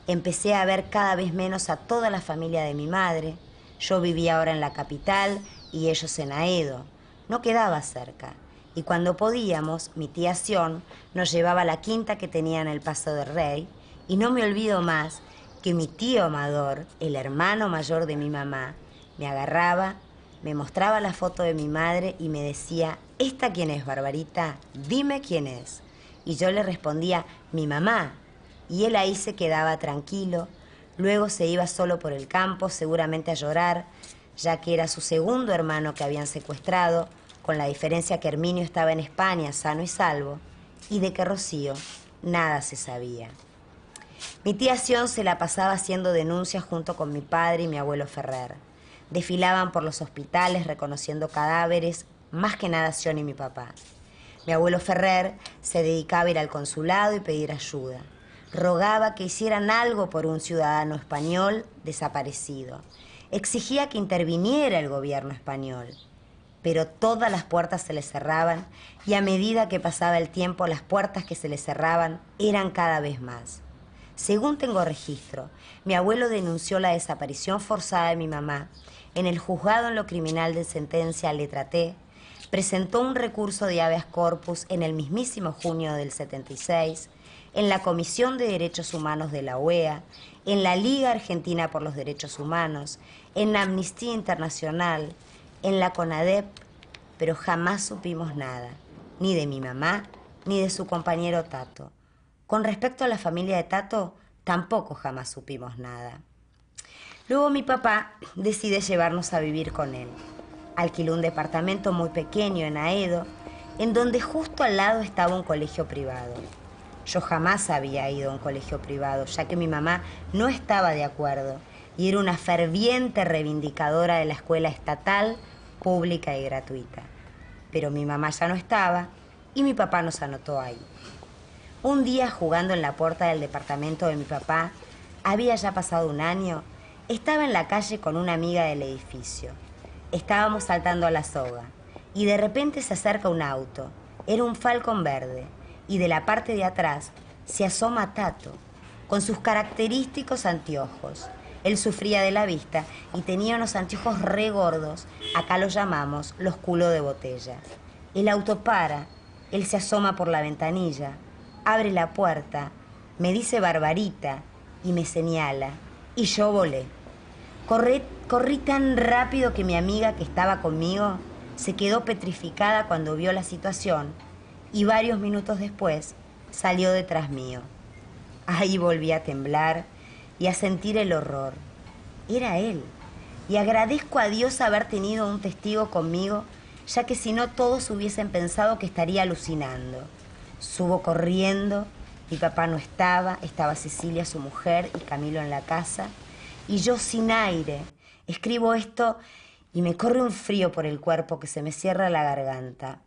empecé a ver cada vez menos a toda la familia de mi madre. Yo vivía ahora en la capital y ellos en Aedo. No quedaba cerca. Y cuando podíamos, mi tía Sion nos llevaba a la quinta que tenía en el Paso del Rey. Y no me olvido más que mi tío Amador, el hermano mayor de mi mamá, me agarraba, me mostraba la foto de mi madre y me decía: ¿esta quién es, Barbarita? Dime quién es. Y yo le respondía: mi mamá. Y él ahí se quedaba tranquilo. Luego se iba solo por el campo, seguramente a llorar, ya que era su segundo hermano que habían secuestrado, con la diferencia que Herminio estaba en España, sano y salvo, y de que Rocío nada se sabía. Mi tía Sion se la pasaba haciendo denuncias junto con mi padre y mi abuelo Ferrer. Desfilaban por los hospitales reconociendo cadáveres, más que nada Sion y mi papá. Mi abuelo Ferrer se dedicaba a ir al consulado y pedir ayuda. Rogaba que hicieran algo por un ciudadano español desaparecido. Exigía que interviniera el gobierno español. Pero todas las puertas se le cerraban y a medida que pasaba el tiempo, las puertas que se le cerraban eran cada vez más. Según tengo registro, mi abuelo denunció la desaparición forzada de mi mamá en el juzgado en lo criminal de sentencia letra T, presentó un recurso de habeas corpus en el mismísimo junio del 76, en la Comisión de Derechos Humanos de la OEA, en la Liga Argentina por los Derechos Humanos, en Amnistía Internacional, en la CONADEP, pero jamás supimos nada, ni de mi mamá, ni de su compañero Tato. Con respecto a la familia de Tato, tampoco jamás supimos nada. Luego mi papá decide llevarnos a vivir con él. Alquiló un departamento muy pequeño en Aedo, en donde justo al lado estaba un colegio privado. Yo jamás había ido a un colegio privado, ya que mi mamá no estaba de acuerdo y era una ferviente reivindicadora de la escuela estatal, pública y gratuita. Pero mi mamá ya no estaba y mi papá nos anotó ahí. Un día, jugando en la puerta del departamento de mi papá, había ya pasado un año, estaba en la calle con una amiga del edificio. Estábamos saltando a la soga y de repente se acerca un auto. Era un Falcon verde y de la parte de atrás se asoma Tato con sus característicos anteojos. Él sufría de la vista y tenía unos anteojos re gordos, acá los llamamos los culos de botella. El auto para, él se asoma por la ventanilla, abre la puerta, me dice Barbarita y me señala y yo volé. Corrí tan rápido que mi amiga que estaba conmigo se quedó petrificada cuando vio la situación y varios minutos después salió detrás mío. Ahí volví a temblar y a sentir el horror. Era él. Y agradezco a Dios haber tenido un testigo conmigo, ya que si no todos hubiesen pensado que estaría alucinando. Subo corriendo, mi papá no estaba, estaba Cecilia, su mujer, y Camilo en la casa. Y yo sin aire, escribo esto y me corre un frío por el cuerpo que se me cierra la garganta.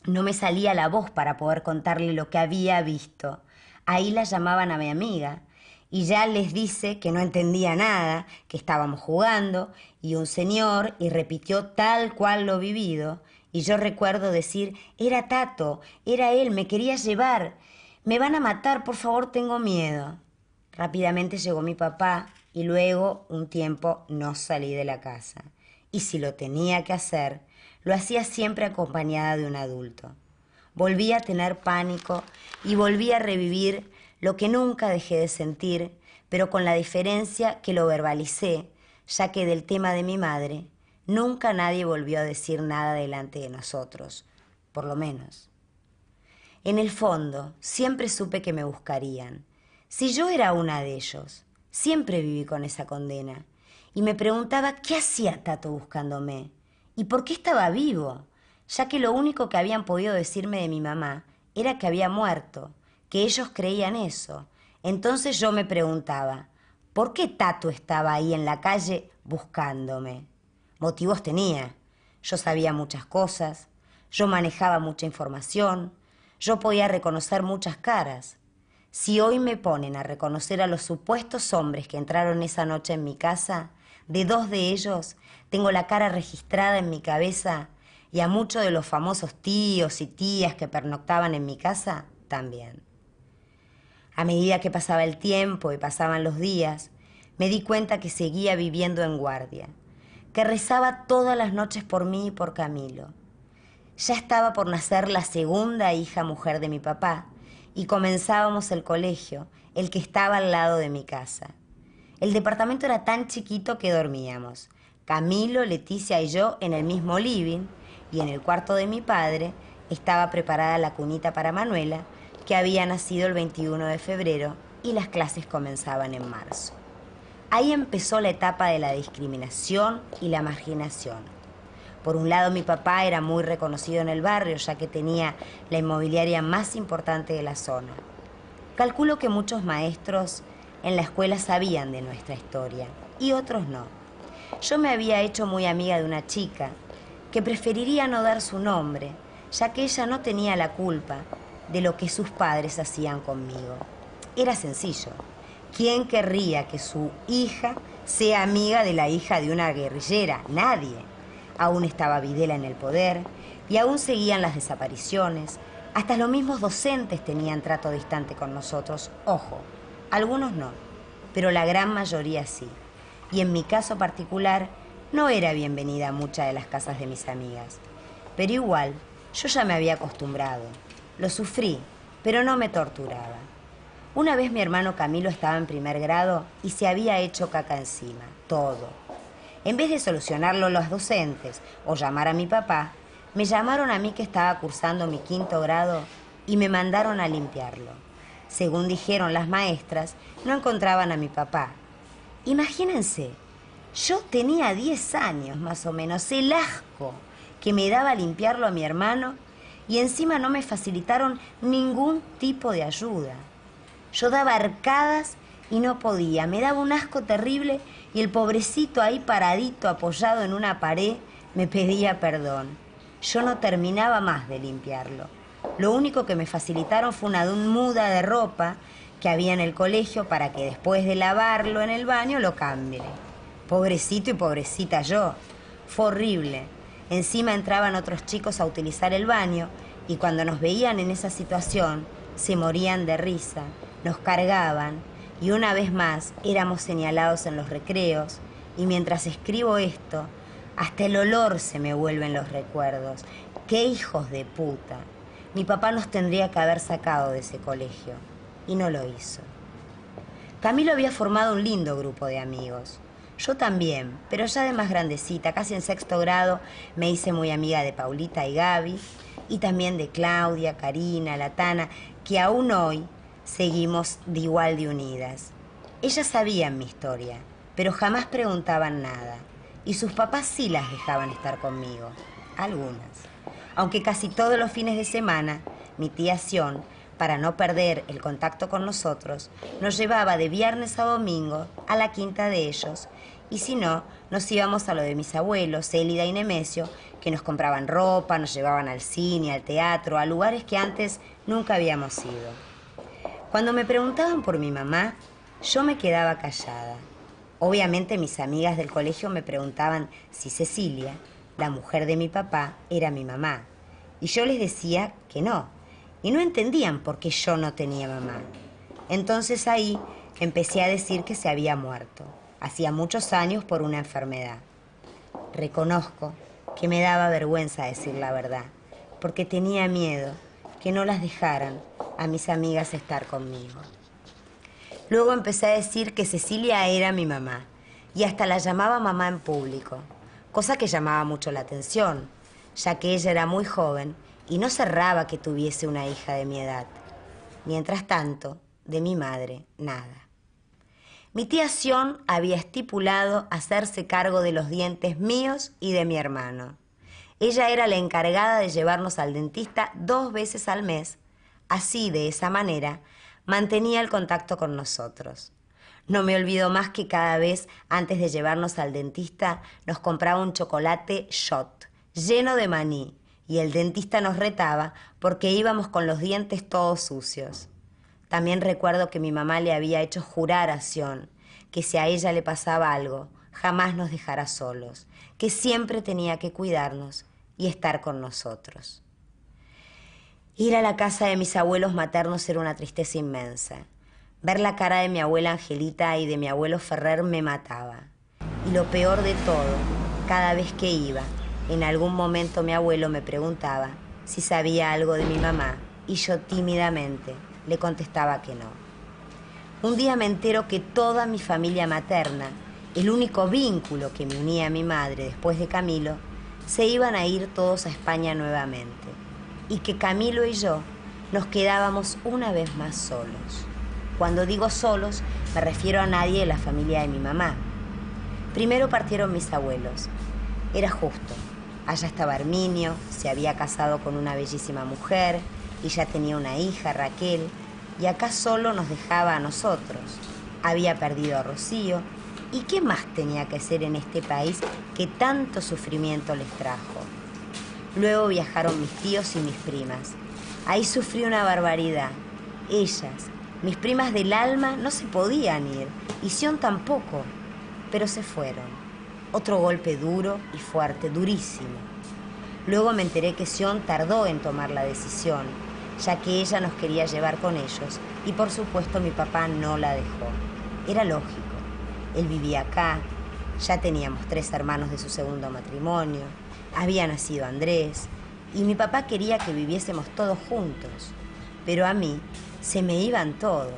No me salía la voz para poder contarle lo que había visto. Ahí la llamaban a mi amiga y ya les dice que no entendía nada, que estábamos jugando y un señor y repitió tal cual lo vivido. Y yo recuerdo decir, era Tato, era él, me quería llevar. Me van a matar, por favor, tengo miedo. Rápidamente llegó mi papá y luego, un tiempo, no salí de la casa. Y si lo tenía que hacer, lo hacía siempre acompañada de un adulto. Volví a tener pánico y volví a revivir lo que nunca dejé de sentir, pero con la diferencia que lo verbalicé, ya que del tema de mi madre, nunca nadie volvió a decir nada delante de nosotros, por lo menos. En el fondo, siempre supe que me buscarían. Si yo era una de ellos, siempre viví con esa condena. Y me preguntaba qué hacía Tato buscándome y por qué estaba vivo, ya que lo único que habían podido decirme de mi mamá era que había muerto, que ellos creían eso. Entonces yo me preguntaba, ¿por qué Tato estaba ahí en la calle buscándome? Motivos tenía. Yo sabía muchas cosas, yo manejaba mucha información, yo podía reconocer muchas caras. Si hoy me ponen a reconocer a los supuestos hombres que entraron esa noche en mi casa, de 2 de ellos tengo la cara registrada en mi cabeza y a muchos de los famosos tíos y tías que pernoctaban en mi casa también. A medida que pasaba el tiempo y pasaban los días, me di cuenta que seguía viviendo en guardia, que rezaba todas las noches por mí y por Camilo. Ya estaba por nacer la segunda hija mujer de mi papá y comenzábamos el colegio, el que estaba al lado de mi casa. El departamento era tan chiquito que dormíamos, Camilo, Leticia y yo en el mismo living, y en el cuarto de mi padre estaba preparada la cunita para Manuela, que había nacido el 21 de febrero y las clases comenzaban en marzo. Ahí empezó la etapa de la discriminación y la marginación. Por un lado, mi papá era muy reconocido en el barrio, ya que tenía la inmobiliaria más importante de la zona. Calculo que muchos maestros en la escuela sabían de nuestra historia y otros no. Yo me había hecho muy amiga de una chica que preferiría no dar su nombre, ya que ella no tenía la culpa de lo que sus padres hacían conmigo. Era sencillo. ¿Quién querría que su hija sea amiga de la hija de una guerrillera? Nadie. Aún estaba Videla en el poder y aún seguían las desapariciones. Hasta los mismos docentes tenían trato distante con nosotros. Ojo, algunos no, pero la gran mayoría sí. Y en mi caso particular, no era bienvenida a muchas de las casas de mis amigas. Pero igual, yo ya me había acostumbrado. Lo sufrí, pero no me torturaba. Una vez mi hermano Camilo estaba en primer grado y se había hecho caca encima, todo. En vez de solucionarlo los docentes o llamar a mi papá, me llamaron a mí que estaba cursando mi 5º grado y me mandaron a limpiarlo. Según dijeron las maestras, no encontraban a mi papá. Imagínense, yo tenía 10 años más o menos, el asco que me daba limpiarlo a mi hermano y encima no me facilitaron ningún tipo de ayuda. Yo daba arcadas y no podía, me daba un asco terrible y el pobrecito ahí paradito apoyado en una pared me pedía perdón. Yo no terminaba más de limpiarlo. Lo único que me facilitaron fue una muda de ropa que había en el colegio para que después de lavarlo en el baño lo cambie. Pobrecito y pobrecita yo. Fue horrible. Encima entraban otros chicos a utilizar el baño y cuando nos veían en esa situación se morían de risa, nos cargaban y una vez más éramos señalados en los recreos y mientras escribo esto, hasta el olor se me vuelven los recuerdos. ¡Qué hijos de puta! Mi papá nos tendría que haber sacado de ese colegio y no lo hizo. Camilo había formado un lindo grupo de amigos. Yo también, pero ya de más grandecita, casi en 6º grado, me hice muy amiga de Paulita y Gaby, y también de Claudia, Karina, Latana, que aún hoy seguimos de igual de unidas. Ellas sabían mi historia, pero jamás preguntaban nada, y sus papás sí las dejaban estar conmigo, algunas. Aunque casi todos los fines de semana, mi tía Sion, para no perder el contacto con nosotros, nos llevaba de viernes a domingo a la quinta de ellos, y si no, nos íbamos a lo de mis abuelos, Élida y Nemesio, que nos compraban ropa, nos llevaban al cine, al teatro, a lugares que antes nunca habíamos ido. Cuando me preguntaban por mi mamá, yo me quedaba callada. Obviamente mis amigas del colegio me preguntaban si Cecilia, la mujer de mi papá, era mi mamá. Y yo les decía que no. Y no entendían por qué yo no tenía mamá. Entonces ahí empecé a decir que se había muerto. Hacía muchos años por una enfermedad. Reconozco que me daba vergüenza decir la verdad, porque tenía miedo que no las dejaran a mis amigas estar conmigo. Luego empecé a decir que Cecilia era mi mamá y hasta la llamaba mamá en público, cosa que llamaba mucho la atención, ya que ella era muy joven y no cerraba que tuviese una hija de mi edad. Mientras tanto, de mi madre, nada. Mi tía Sion había estipulado hacerse cargo de los dientes míos y de mi hermano. Ella era la encargada de llevarnos al dentista 2 veces al mes. Así, de esa manera, mantenía el contacto con nosotros. No me olvido más que cada vez antes de llevarnos al dentista nos compraba un chocolate shot lleno de maní y el dentista nos retaba porque íbamos con los dientes todos sucios. También recuerdo que mi mamá le había hecho jurar a Sion que si a ella le pasaba algo, jamás nos dejara solos, que siempre tenía que cuidarnos y estar con nosotros. Ir a la casa de mis abuelos maternos era una tristeza inmensa. Ver la cara de mi abuela Angelita y de mi abuelo Ferrer me mataba. Y lo peor de todo, cada vez que iba, en algún momento mi abuelo me preguntaba si sabía algo de mi mamá y yo tímidamente le contestaba que no. Un día me entero que toda mi familia materna, el único vínculo que me unía a mi madre después de Camilo, se iban a ir todos a España nuevamente y que Camilo y yo nos quedábamos una vez más solos. Cuando digo solos, me refiero a nadie de la familia de mi mamá. Primero partieron mis abuelos. Era justo. Allá estaba Herminio, se había casado con una bellísima mujer y ya tenía una hija, Raquel, y acá solo nos dejaba a nosotros. Había perdido a Rocío, ¿y qué más tenía que hacer en este país que tanto sufrimiento les trajo? Luego viajaron mis tíos y mis primas. Ahí sufrí una barbaridad. Ellas, mis primas del alma, no se podían ir, y Sion tampoco, pero se fueron. Otro golpe duro y fuerte, durísimo. Luego me enteré que Sion tardó en tomar la decisión, ya que ella nos quería llevar con ellos, y por supuesto mi papá no la dejó. Era lógico. Él vivía acá, ya teníamos 3 hermanos de su segundo matrimonio, había nacido Andrés, y mi papá quería que viviésemos todos juntos, pero a mí se me iban todos,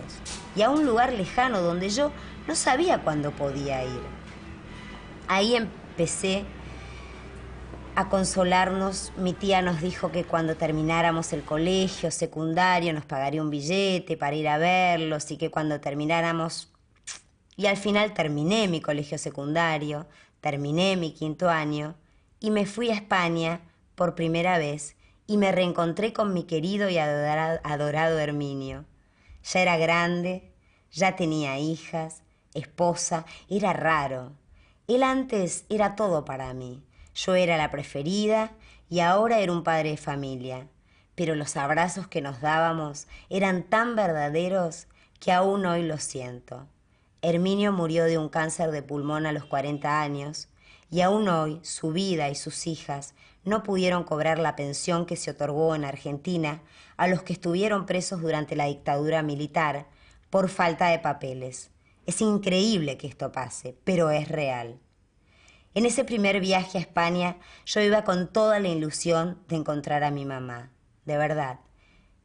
y a un lugar lejano donde yo no sabía cuándo podía ir. Ahí empecé a consolarnos. Mi tía nos dijo que cuando termináramos el colegio secundario nos pagaría un billete para ir a verlos y que cuando termináramos... Y al final terminé mi colegio secundario, terminé mi 5º año y me fui a España por primera vez y me reencontré con mi querido y adorado Herminio. Ya era grande, ya tenía hijas, esposa, era raro. Él antes era todo para mí. Yo era la preferida y ahora era un padre de familia. Pero los abrazos que nos dábamos eran tan verdaderos que aún hoy los siento. Herminio murió de un cáncer de pulmón a los 40 años y aún hoy su vida y sus hijas no pudieron cobrar la pensión que se otorgó en Argentina a los que estuvieron presos durante la dictadura militar por falta de papeles. Es increíble que esto pase, pero es real. En ese primer viaje a España yo iba con toda la ilusión de encontrar a mi mamá, de verdad.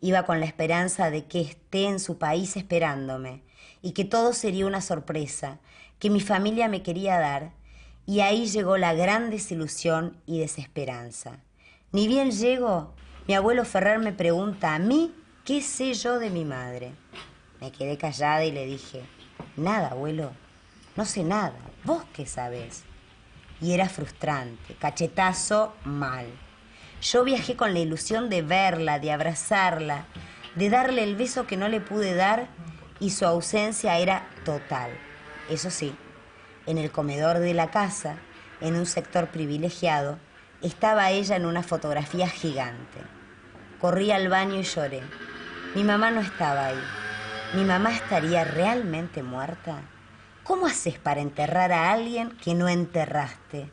Iba con la esperanza de que esté en su país esperándome y que todo sería una sorpresa, que mi familia me quería dar, y ahí llegó la gran desilusión y desesperanza. Ni bien llego, mi abuelo Ferrer me pregunta a mí qué sé yo de mi madre. Me quedé callada y le dije, nada, abuelo, no sé nada, ¿vos qué sabés? Y era frustrante, cachetazo mal. Yo viajé con la ilusión de verla, de abrazarla, de darle el beso que no le pude dar y su ausencia era total. Eso sí, en el comedor de la casa, en un sector privilegiado, estaba ella en una fotografía gigante. Corrí al baño y lloré. Mi mamá no estaba ahí. ¿Mi mamá estaría realmente muerta? ¿Cómo haces para enterrar a alguien que no enterraste?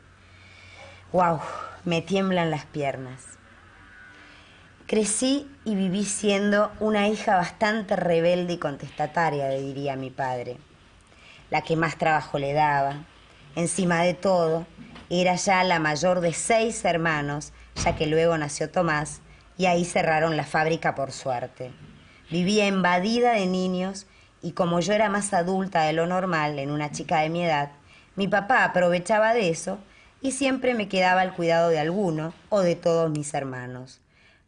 ¡Wow! Me tiemblan las piernas. Crecí y viví siendo una hija bastante rebelde y contestataria, diría mi padre. La que más trabajo le daba. Encima de todo, era ya la mayor de 6 hermanos, ya que luego nació Tomás, y ahí cerraron la fábrica por suerte. Vivía invadida de niños y como yo era más adulta de lo normal en una chica de mi edad, mi papá aprovechaba de eso y siempre me quedaba al cuidado de alguno o de todos mis hermanos.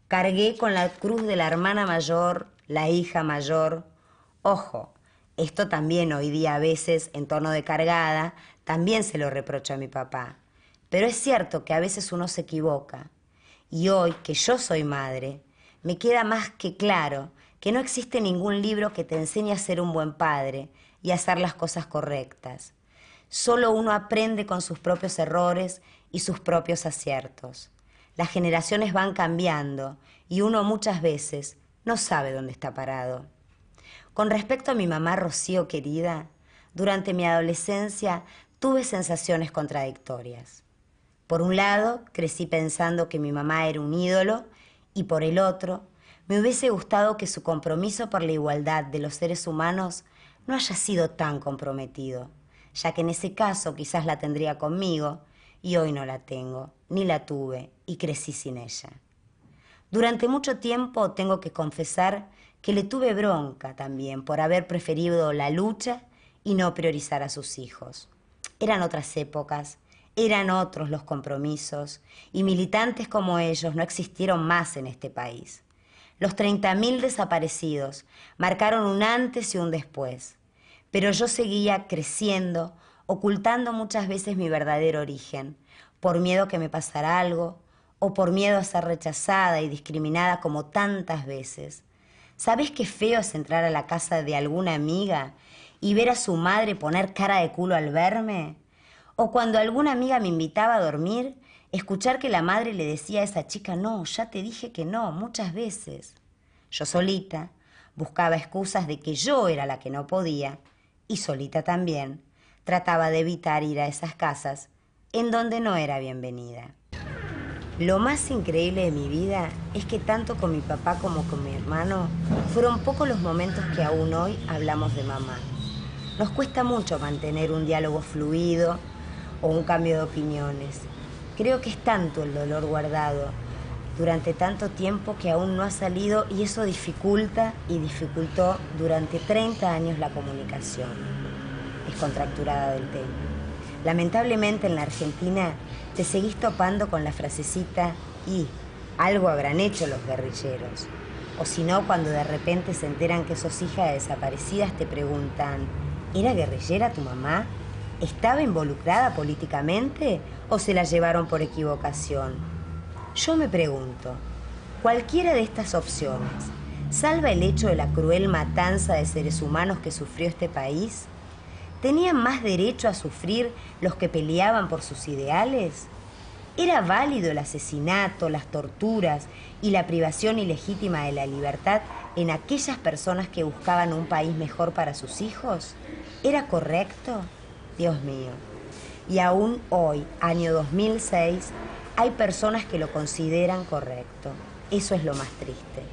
Cargué con la cruz de la hermana mayor, la hija mayor. Ojo, esto también hoy día a veces, en tono de cargada, también se lo reprocho a mi papá. Pero es cierto que a veces uno se equivoca. Y hoy, que yo soy madre, me queda más que claro que no existe ningún libro que te enseñe a ser un buen padre y a hacer las cosas correctas. Solo uno aprende con sus propios errores y sus propios aciertos. Las generaciones van cambiando y uno muchas veces no sabe dónde está parado. Con respecto a mi mamá Rocío querida, durante mi adolescencia tuve sensaciones contradictorias. Por un lado, crecí pensando que mi mamá era un ídolo y por el otro, me hubiese gustado que su compromiso por la igualdad de los seres humanos no haya sido tan comprometido, ya que en ese caso quizás la tendría conmigo y hoy no la tengo, ni la tuve y crecí sin ella. Durante mucho tiempo tengo que confesar que le tuve bronca también por haber preferido la lucha y no priorizar a sus hijos. Eran otras épocas, eran otros los compromisos y militantes como ellos no existieron más en este país. Los 30.000 desaparecidos marcaron un antes y un después, pero yo seguía creciendo, ocultando muchas veces mi verdadero origen, por miedo a que me pasara algo o por miedo a ser rechazada y discriminada como tantas veces. ¿Sabés qué feo es entrar a la casa de alguna amiga y ver a su madre poner cara de culo al verme? O cuando alguna amiga me invitaba a dormir, escuchar que la madre le decía a esa chica, no, ya te dije que no, muchas veces. Yo solita buscaba excusas de que yo era la que no podía y solita también trataba de evitar ir a esas casas en donde no era bienvenida. Lo más increíble de mi vida es que tanto con mi papá como con mi hermano fueron pocos los momentos que aún hoy hablamos de mamá. Nos cuesta mucho mantener un diálogo fluido o un cambio de opiniones. Creo que es tanto el dolor guardado durante tanto tiempo que aún no ha salido, y eso dificulta y dificultó durante 30 años la comunicación. Es contracturada del tema. Lamentablemente en la Argentina te seguís topando con la frasecita y algo habrán hecho los guerrilleros. O si no, cuando de repente se enteran que sos hija de desaparecidas, te preguntan, ¿era guerrillera tu mamá? ¿Estaba involucrada políticamente o se la llevaron por equivocación? Yo me pregunto, cualquiera de estas opciones, ¿salva el hecho de la cruel matanza de seres humanos que sufrió este país? ¿Tenían más derecho a sufrir los que peleaban por sus ideales? ¿Era válido el asesinato, las torturas y la privación ilegítima de la libertad en aquellas personas que buscaban un país mejor para sus hijos? ¿Era correcto? Dios mío. Y aún hoy, año 2006, hay personas que lo consideran correcto. Eso es lo más triste.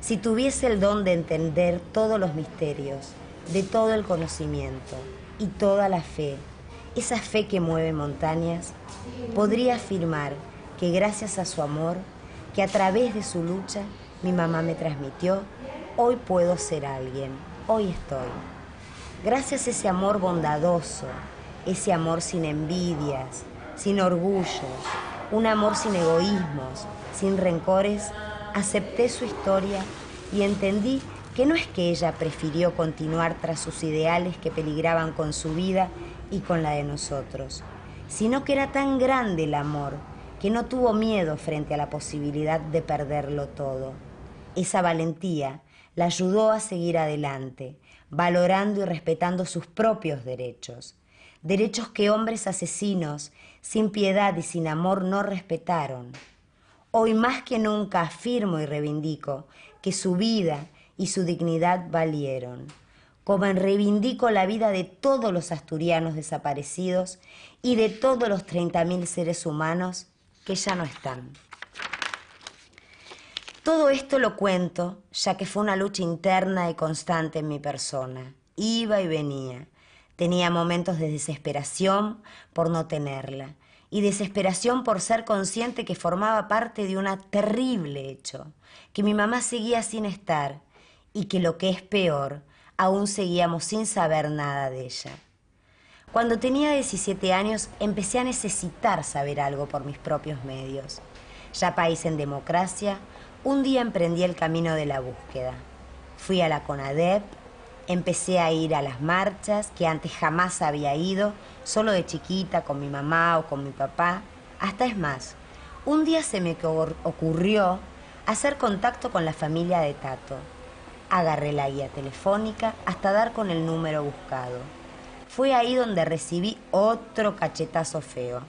Si tuviese el don de entender todos los misterios, de todo el conocimiento y toda la fe, esa fe que mueve montañas, podría afirmar que gracias a su amor, que a través de su lucha mi mamá me transmitió, hoy puedo ser alguien, hoy estoy. Gracias a ese amor bondadoso, ese amor sin envidias, sin orgullos, un amor sin egoísmos, sin rencores, acepté su historia y entendí que no es que ella prefirió continuar tras sus ideales que peligraban con su vida y con la de nosotros, sino que era tan grande el amor que no tuvo miedo frente a la posibilidad de perderlo todo. Esa valentía la ayudó a seguir adelante, valorando y respetando sus propios derechos, derechos que hombres asesinos, sin piedad y sin amor, no respetaron. Hoy más que nunca afirmo y reivindico que su vida y su dignidad valieron, como reivindico la vida de todos los asturianos desaparecidos y de todos los 30.000 seres humanos que ya no están. Todo esto lo cuento ya que fue una lucha interna y constante en mi persona. Iba y venía. Tenía momentos de desesperación por no tenerla y desesperación por ser consciente que formaba parte de un terrible hecho, que mi mamá seguía sin estar y que lo que es peor, aún seguíamos sin saber nada de ella. Cuando tenía 17 años empecé a necesitar saber algo por mis propios medios. Ya país en democracia, un día emprendí el camino de la búsqueda. Fui a la CONADEP, empecé a ir a las marchas que antes jamás había ido, solo de chiquita con mi mamá o con mi papá. Hasta es más, un día se me ocurrió hacer contacto con la familia de Tato. Agarré la guía telefónica hasta dar con el número buscado. Fue ahí donde recibí otro cachetazo feo.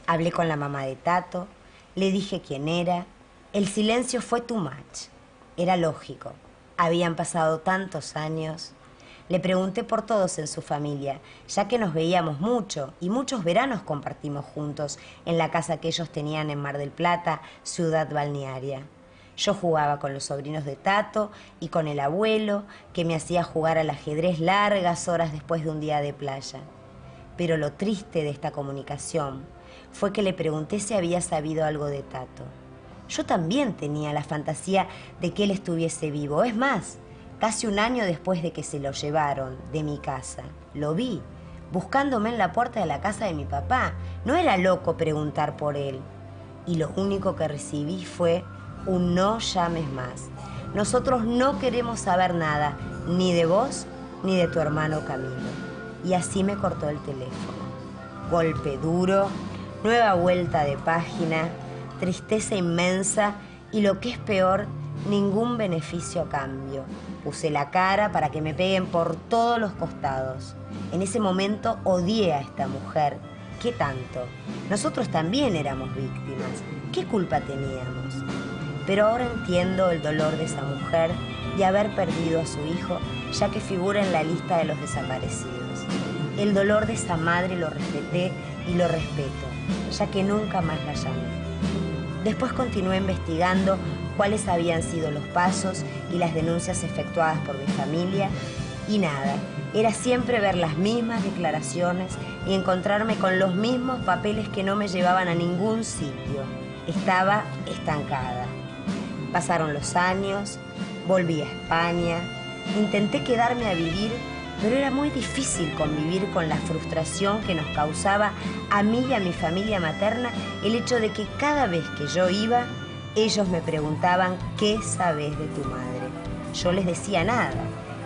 Hablé con la mamá de Tato, le dije quién era. El silencio fue too much. Era lógico. Habían pasado tantos años. Le pregunté por todos en su familia, ya que nos veíamos mucho y muchos veranos compartimos juntos en la casa que ellos tenían en Mar del Plata, ciudad balnearia. Yo jugaba con los sobrinos de Tato y con el abuelo, que me hacía jugar al ajedrez largas horas después de un día de playa. Pero lo triste de esta comunicación fue que le pregunté si había sabido algo de Tato. Yo también tenía la fantasía de que él estuviese vivo. Es más, casi un año después de que se lo llevaron de mi casa, lo vi, buscándome en la puerta de la casa de mi papá. No era loco preguntar por él. Y lo único que recibí fue un no llames más. Nosotros no queremos saber nada, ni de vos, ni de tu hermano Camilo. Y así me cortó el teléfono. Golpe duro, nueva vuelta de página, tristeza inmensa y lo que es peor, ningún beneficio a cambio. Puse la cara para que me peguen por todos los costados. En ese momento odié a esta mujer. ¿Qué tanto? Nosotros también éramos víctimas. ¿Qué culpa teníamos? Pero ahora entiendo el dolor de esa mujer de haber perdido a su hijo, ya que figura en la lista de los desaparecidos. El dolor de esa madre lo respeté y lo respeto, ya que nunca más la llamé. Después continué investigando cuáles habían sido los pasos y las denuncias efectuadas por mi familia, y nada, era siempre ver las mismas declaraciones y encontrarme con los mismos papeles que no me llevaban a ningún sitio. Estaba estancada. Pasaron los años, volví a España, intenté quedarme a vivir, pero era muy difícil convivir con la frustración que nos causaba a mí y a mi familia materna el hecho de que cada vez que yo iba, ellos me preguntaban ¿qué sabes de tu madre? Yo les decía nada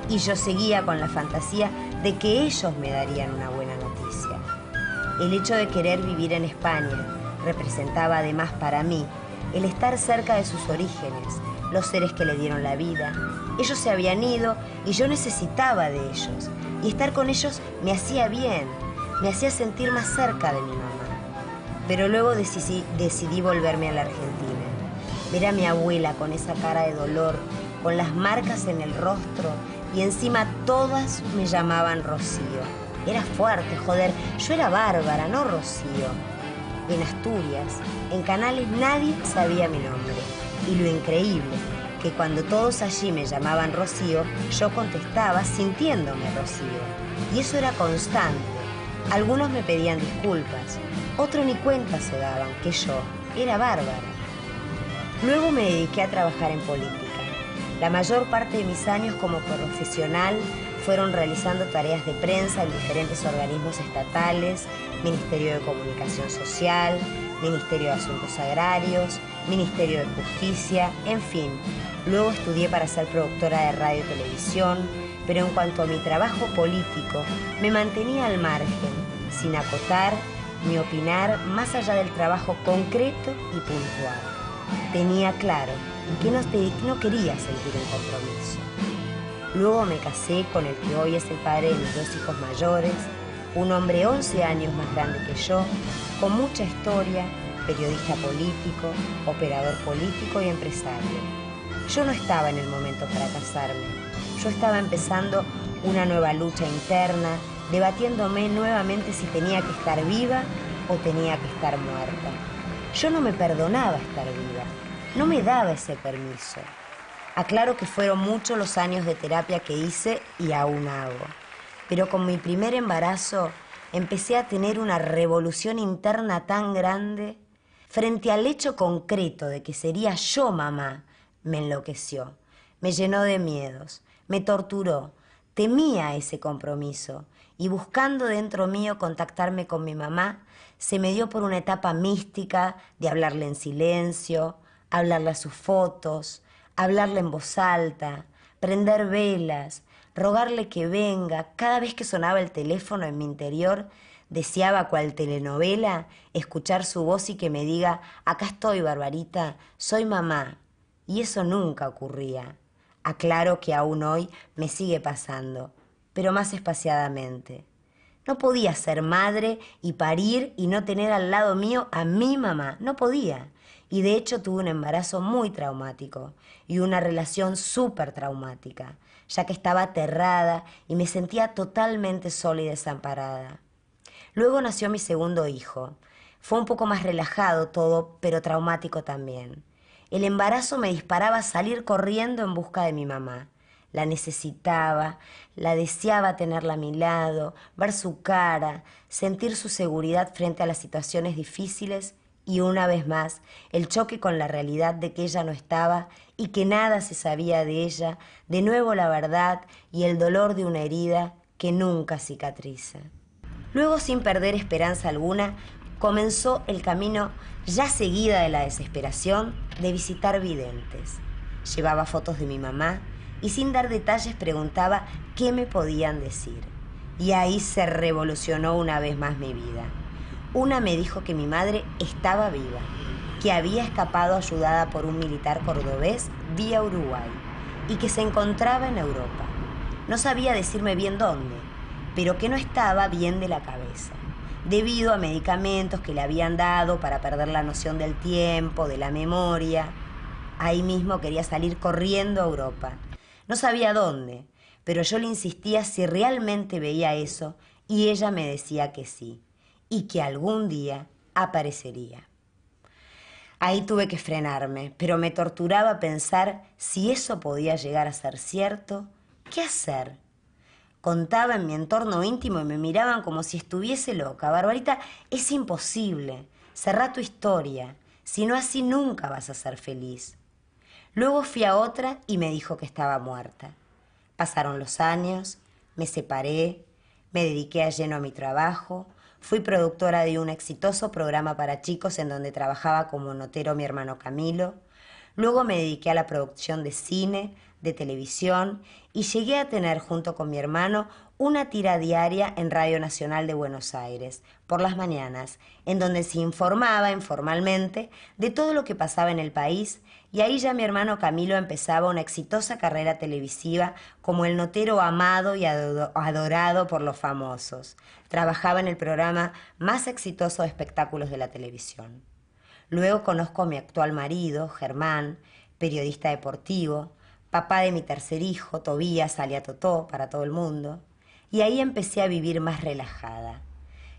y yo seguía con la fantasía de que ellos me darían una buena noticia. El hecho de querer vivir en España representaba además para mí el estar cerca de sus orígenes, los seres que le dieron la vida. Ellos se habían ido y yo necesitaba de ellos. Y estar con ellos me hacía bien, me hacía sentir más cerca de mi mamá. Pero luego decidí volverme a la Argentina. Ver a mi abuela con esa cara de dolor, con las marcas en el rostro y encima todas me llamaban Rocío. Era fuerte, joder, yo era Bárbara, no Rocío. En Asturias, en Canales nadie sabía mi nombre. Y lo increíble, que cuando todos allí me llamaban Rocío, yo contestaba sintiéndome Rocío. Y eso era constante. Algunos me pedían disculpas, otros ni cuenta se daban que yo era Bárbara. Luego me dediqué a trabajar en política. La mayor parte de mis años como profesional fueron realizando tareas de prensa en diferentes organismos estatales, Ministerio de Comunicación Social, Ministerio de Asuntos Agrarios, Ministerio de Justicia, en fin. Luego estudié para ser productora de radio y televisión, pero en cuanto a mi trabajo político, me mantenía al margen, sin acotar ni opinar más allá del trabajo concreto y puntual. Tenía claro que no quería sentir un compromiso. Luego me casé con el que hoy es el padre de mis 2 hijos mayores, un hombre 11 años más grande que yo, con mucha historia, periodista político, operador político y empresario. Yo no estaba en el momento para casarme. Yo estaba empezando una nueva lucha interna, debatiéndome nuevamente si tenía que estar viva o tenía que estar muerta. Yo no me perdonaba estar viva, no me daba ese permiso. Aclaro que fueron muchos los años de terapia que hice y aún hago. Pero con mi primer embarazo empecé a tener una revolución interna tan grande. Frente al hecho concreto de que sería yo mamá, me enloqueció, me llenó de miedos, me torturó, temía ese compromiso y buscando dentro mío contactarme con mi mamá, se me dio por una etapa mística de hablarle en silencio, hablarle a sus fotos, hablarle en voz alta, prender velas, rogarle que venga. Cada vez que sonaba el teléfono en mi interior, deseaba, cual telenovela, escuchar su voz y que me diga, acá estoy, Barbarita, soy mamá. Y eso nunca ocurría. Aclaro que aún hoy me sigue pasando, pero más espaciadamente. No podía ser madre y parir y no tener al lado mío a mi mamá. No podía. Y de hecho tuve un embarazo muy traumático y una relación súper traumática, ya que estaba aterrada y me sentía totalmente sola y desamparada. Luego nació mi segundo hijo. Fue un poco más relajado todo, pero traumático también. El embarazo me disparaba a salir corriendo en busca de mi mamá. La necesitaba, la deseaba tenerla a mi lado, ver su cara, sentir su seguridad frente a las situaciones difíciles y una vez más el choque con la realidad de que ella no estaba y que nada se sabía de ella, de nuevo la verdad y el dolor de una herida que nunca cicatriza. Luego, sin perder esperanza alguna, comenzó el camino ya seguida de la desesperación de visitar videntes. Llevaba fotos de mi mamá y sin dar detalles preguntaba qué me podían decir. Y ahí se revolucionó una vez más mi vida. Una me dijo que mi madre estaba viva, que había escapado ayudada por un militar cordobés vía Uruguay y que se encontraba en Europa. No sabía decirme bien dónde, pero que no estaba bien de la cabeza, debido a medicamentos que le habían dado para perder la noción del tiempo, de la memoria. Ahí mismo quería salir corriendo a Europa. No sabía dónde, pero yo le insistía si realmente veía eso y ella me decía que sí, y que algún día aparecería. Ahí tuve que frenarme, pero me torturaba pensar si eso podía llegar a ser cierto. ¿Qué hacer? Contaba en mi entorno íntimo y me miraban como si estuviese loca. Barbarita, es imposible. Cerrá tu historia. Si no, así nunca vas a ser feliz. Luego fui a otra y me dijo que estaba muerta. Pasaron los años, me separé, me dediqué a lleno a mi trabajo, fui productora de un exitoso programa para chicos en donde trabajaba como notero mi hermano Camilo. Luego me dediqué a la producción de cine, de televisión y llegué a tener junto con mi hermano una tira diaria en Radio Nacional de Buenos Aires, por las mañanas, en donde se informaba informalmente de todo lo que pasaba en el país, y ahí ya mi hermano Camilo empezaba una exitosa carrera televisiva como el notero amado y adorado por los famosos. Trabajaba en el programa más exitoso de espectáculos de la televisión. Luego conozco a mi actual marido, Germán, periodista deportivo, papá de mi tercer hijo, Tobías, alias Totó, para todo el mundo. Y ahí empecé a vivir más relajada.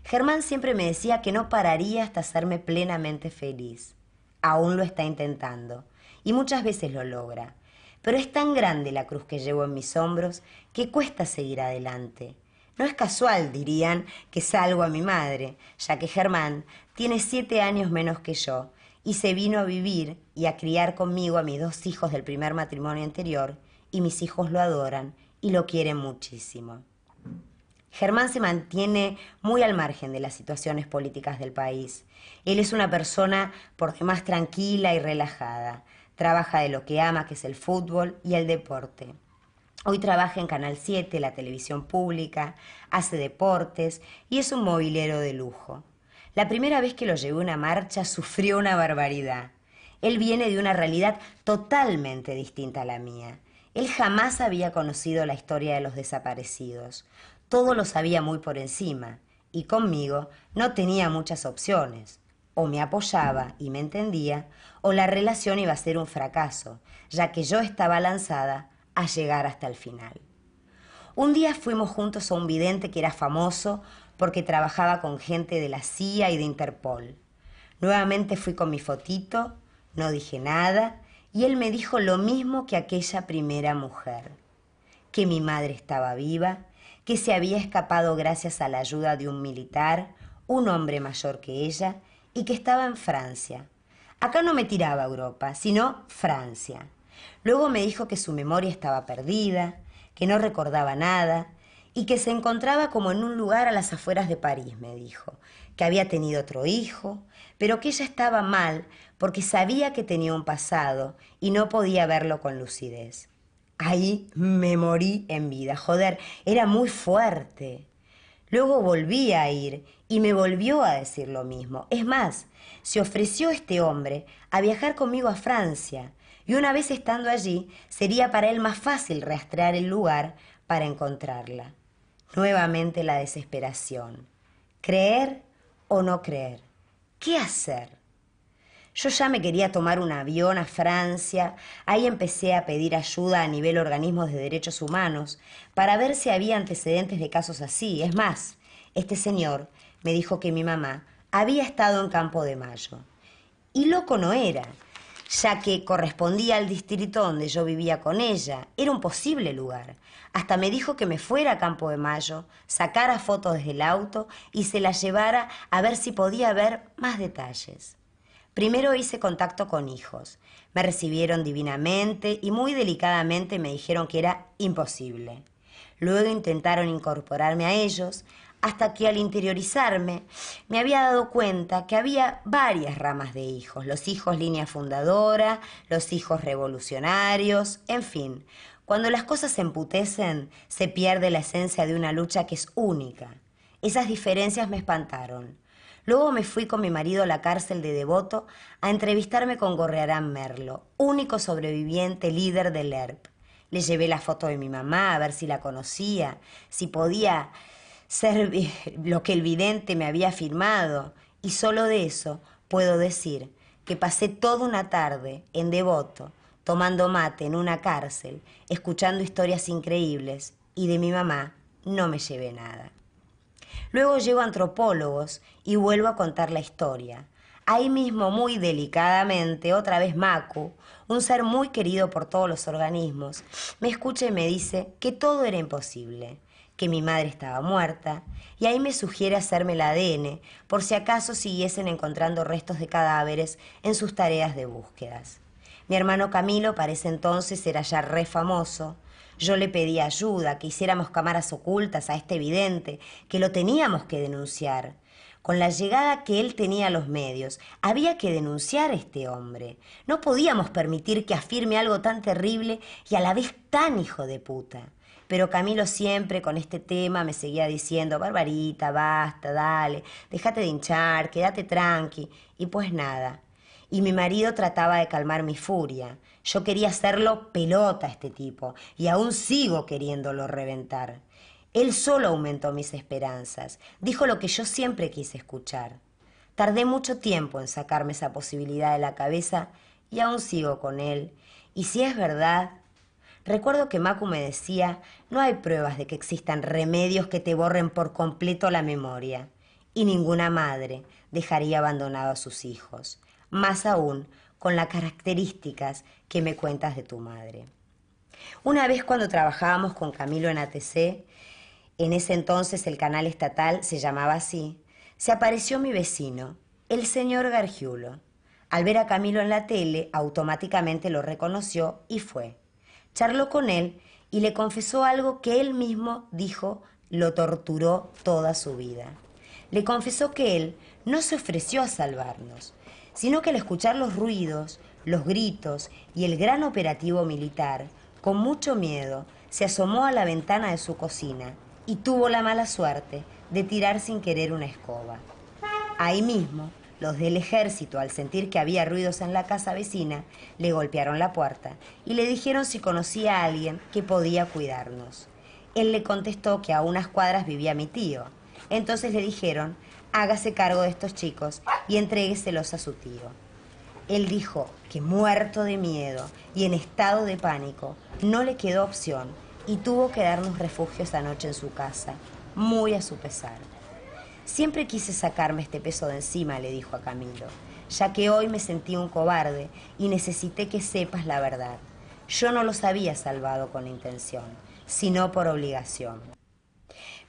Germán siempre me decía que no pararía hasta hacerme plenamente feliz. Aún lo está intentando, y muchas veces lo logra. Pero es tan grande la cruz que llevo en mis hombros que cuesta seguir adelante. No es casual, dirían, que salgo a mi madre, ya que Germán tiene 7 años menos que yo y se vino a vivir y a criar conmigo a mis 2 hijos del primer matrimonio anterior, y mis hijos lo adoran y lo quieren muchísimo. Germán se mantiene muy al margen de las situaciones políticas del país. Él es una persona por demás tranquila y relajada. Trabaja de lo que ama, que es el fútbol y el deporte. Hoy trabaja en Canal 7, la televisión pública, hace deportes y es un movilero de lujo. La primera vez que lo llevé a una marcha sufrió una barbaridad. Él viene de una realidad totalmente distinta a la mía. Él jamás había conocido la historia de los desaparecidos. Todo lo sabía muy por encima y conmigo no tenía muchas opciones. O me apoyaba y me entendía, o la relación iba a ser un fracaso, ya que yo estaba lanzada a llegar hasta el final. Un día fuimos juntos a un vidente que era famoso porque trabajaba con gente de la CIA y de Interpol. Nuevamente fui con mi fotito, no dije nada, y él me dijo lo mismo que aquella primera mujer: que mi madre estaba viva, que se había escapado gracias a la ayuda de un militar, un hombre mayor que ella, y que estaba en Francia. Acá no me tiraba a Europa, sino Francia. Luego me dijo que su memoria estaba perdida, que no recordaba nada y que se encontraba como en un lugar a las afueras de París, me dijo, que había tenido otro hijo, pero que ella estaba mal porque sabía que tenía un pasado y no podía verlo con lucidez. Ahí me morí en vida, joder, era muy fuerte. Luego volví a ir y me volvió a decir lo mismo. Es más, se ofreció este hombre a viajar conmigo a Francia, y una vez estando allí sería para él más fácil rastrear el lugar para encontrarla. Nuevamente la desesperación. ¿Creer o no creer? ¿Qué hacer? Yo ya me quería tomar un avión a Francia. Ahí empecé a pedir ayuda a nivel organismos de derechos humanos para ver si había antecedentes de casos así. Es más, este señor me dijo que mi mamá había estado en Campo de Mayo. Y loco no era, ya que correspondía al distrito donde yo vivía con ella. Era un posible lugar. Hasta me dijo que me fuera a Campo de Mayo, sacara fotos desde el auto y se las llevara a ver si podía ver más detalles. Primero hice contacto con hijos. Me recibieron divinamente y muy delicadamente me dijeron que era imposible. Luego intentaron incorporarme a ellos, hasta que al interiorizarme me había dado cuenta que había varias ramas de hijos. Los hijos línea fundadora, los hijos revolucionarios, en fin. Cuando las cosas se emputecen, se pierde la esencia de una lucha que es única. Esas diferencias me espantaron. Luego me fui con mi marido a la cárcel de Devoto a entrevistarme con Gorrearán Merlo, único sobreviviente líder del ERP. Le llevé la foto de mi mamá a ver si la conocía, si podía ser lo que el vidente me había afirmado. Y solo de eso puedo decir que pasé toda una tarde en Devoto, tomando mate en una cárcel, escuchando historias increíbles, y de mi mamá no me llevé nada. Luego llevo a antropólogos y vuelvo a contar la historia. Ahí mismo, muy delicadamente, otra vez Macu, un ser muy querido por todos los organismos, me escucha y me dice que todo era imposible, que mi madre estaba muerta, y ahí me sugiere hacerme el ADN por si acaso siguiesen encontrando restos de cadáveres en sus tareas de búsquedas. Mi hermano Camilo para ese entonces era ya re famoso. Yo le pedí ayuda, que hiciéramos cámaras ocultas a este vidente, que lo teníamos que denunciar. Con la llegada que él tenía a los medios, había que denunciar a este hombre. No podíamos permitir que afirme algo tan terrible y a la vez tan hijo de puta. Pero Camilo siempre con este tema me seguía diciendo: Barbarita, basta, dale, déjate de hinchar, quédate tranqui. Y pues nada. Y mi marido trataba de calmar mi furia. Yo quería hacerlo pelota a este tipo, y aún sigo queriéndolo reventar. Él solo aumentó mis esperanzas, dijo lo que yo siempre quise escuchar. Tardé mucho tiempo en sacarme esa posibilidad de la cabeza y aún sigo con él. Y si es verdad, recuerdo que Macu me decía: no hay pruebas de que existan remedios que te borren por completo la memoria. Y ninguna madre dejaría abandonado a sus hijos, más aún con las características que me cuentas de tu madre. Una vez cuando trabajábamos con Camilo en ATC, en ese entonces el canal estatal se llamaba así, se apareció mi vecino, el señor Gargiulo. Al ver a Camilo en la tele, automáticamente lo reconoció y fue. Charló con él y le confesó algo que él mismo dijo lo torturó toda su vida. Le confesó que él no se ofreció a salvarnos, sino que al escuchar los ruidos, los gritos y el gran operativo militar, con mucho miedo, se asomó a la ventana de su cocina y tuvo la mala suerte de tirar sin querer una escoba. Ahí mismo, los del ejército, al sentir que había ruidos en la casa vecina, le golpearon la puerta y le dijeron si conocía a alguien que podía cuidarnos. Él le contestó que a unas cuadras vivía mi tío. Entonces le dijeron: hágase cargo de estos chicos y entrégueselos a su tío. Él dijo que, muerto de miedo y en estado de pánico, no le quedó opción y tuvo que darnos refugio esa noche en su casa, muy a su pesar. Siempre quise sacarme este peso de encima, le dijo a Camilo, ya que hoy me sentí un cobarde y necesité que sepas la verdad. Yo no los había salvado con intención, sino por obligación.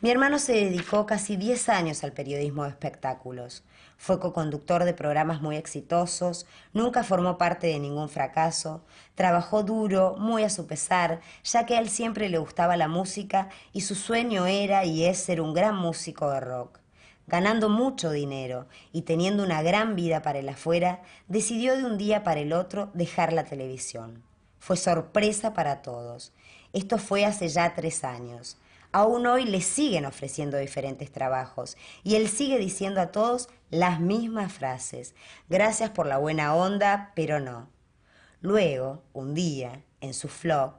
Mi hermano se dedicó casi 10 años al periodismo de espectáculos. Fue coconductor de programas muy exitosos, nunca formó parte de ningún fracaso, trabajó duro, muy a su pesar, ya que a él siempre le gustaba la música y su sueño era y es ser un gran músico de rock. Ganando mucho dinero y teniendo una gran vida para el afuera, decidió de un día para el otro dejar la televisión. Fue sorpresa para todos. Esto fue hace ya 3 años. Aún hoy le siguen ofreciendo diferentes trabajos y él sigue diciendo a todos las mismas frases. Gracias por la buena onda, pero no. Luego, un día, en su vlog,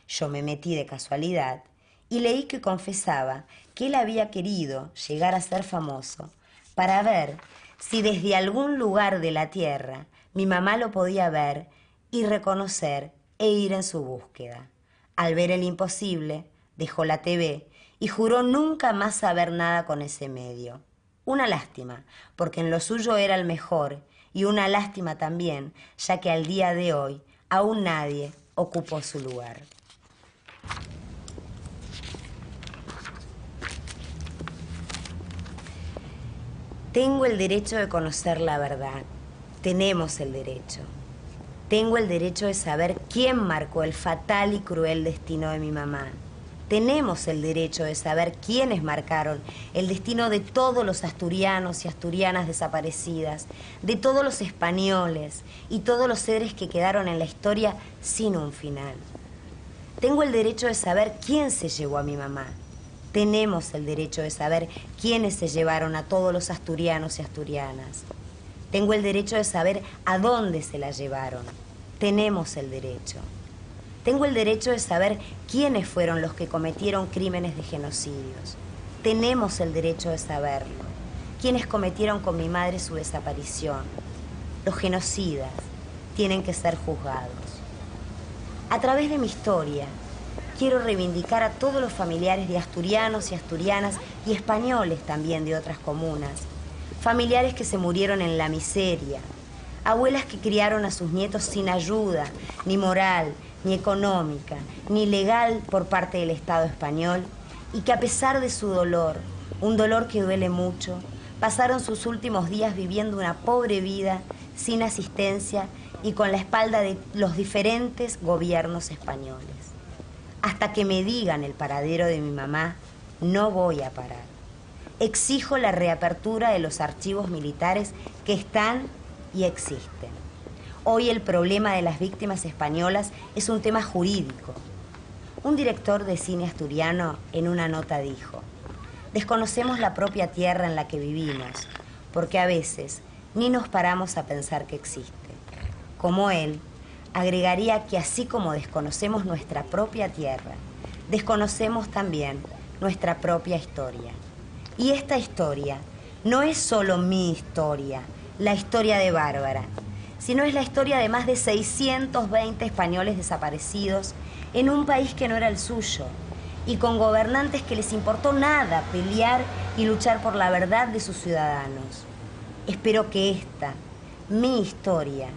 yo me metí de casualidad y leí que confesaba que él había querido llegar a ser famoso para ver si desde algún lugar de la tierra mi mamá lo podía ver y reconocer e ir en su búsqueda. Al ver el imposible, dejó la TV y juró nunca más saber nada con ese medio. Una lástima, porque en lo suyo era el mejor, y una lástima también, ya que al día de hoy aún nadie ocupó su lugar. Tengo el derecho de conocer la verdad. Tenemos el derecho. Tengo el derecho de saber quién marcó el fatal y cruel destino de mi mamá. Tenemos el derecho de saber quiénes marcaron el destino de todos los asturianos y asturianas desaparecidas, de todos los españoles y todos los seres que quedaron en la historia sin un final. Tengo el derecho de saber quién se llevó a mi mamá. Tenemos el derecho de saber quiénes se llevaron a todos los asturianos y asturianas. Tengo el derecho de saber a dónde se la llevaron. Tenemos el derecho. Tengo el derecho de saber quiénes fueron los que cometieron crímenes de genocidios. Tenemos el derecho de saberlo. Quiénes cometieron con mi madre su desaparición. Los genocidas tienen que ser juzgados. A través de mi historia, quiero reivindicar a todos los familiares de asturianos y asturianas y españoles también de otras comunas. Familiares que se murieron en la miseria. Abuelas que criaron a sus nietos sin ayuda, ni moral, ni económica, ni legal por parte del Estado español, y que a pesar de su dolor, un dolor que duele mucho, pasaron sus últimos días viviendo una pobre vida sin asistencia y con la espalda de los diferentes gobiernos españoles. Hasta que me digan el paradero de mi mamá, no voy a parar. Exijo la reapertura de los archivos militares que están y existen. Hoy el problema de las víctimas españolas es un tema jurídico. Un director de cine asturiano en una nota dijo: desconocemos la propia tierra en la que vivimos, porque a veces ni nos paramos a pensar que existe. Como él, agregaría que así como desconocemos nuestra propia tierra, desconocemos también nuestra propia historia. Y esta historia no es solo mi historia, la historia de Bárbara, sino es la historia de más de 620 españoles desaparecidos en un país que no era el suyo, y con gobernantes que les importó nada pelear y luchar por la verdad de sus ciudadanos. Espero que esta, mi historia,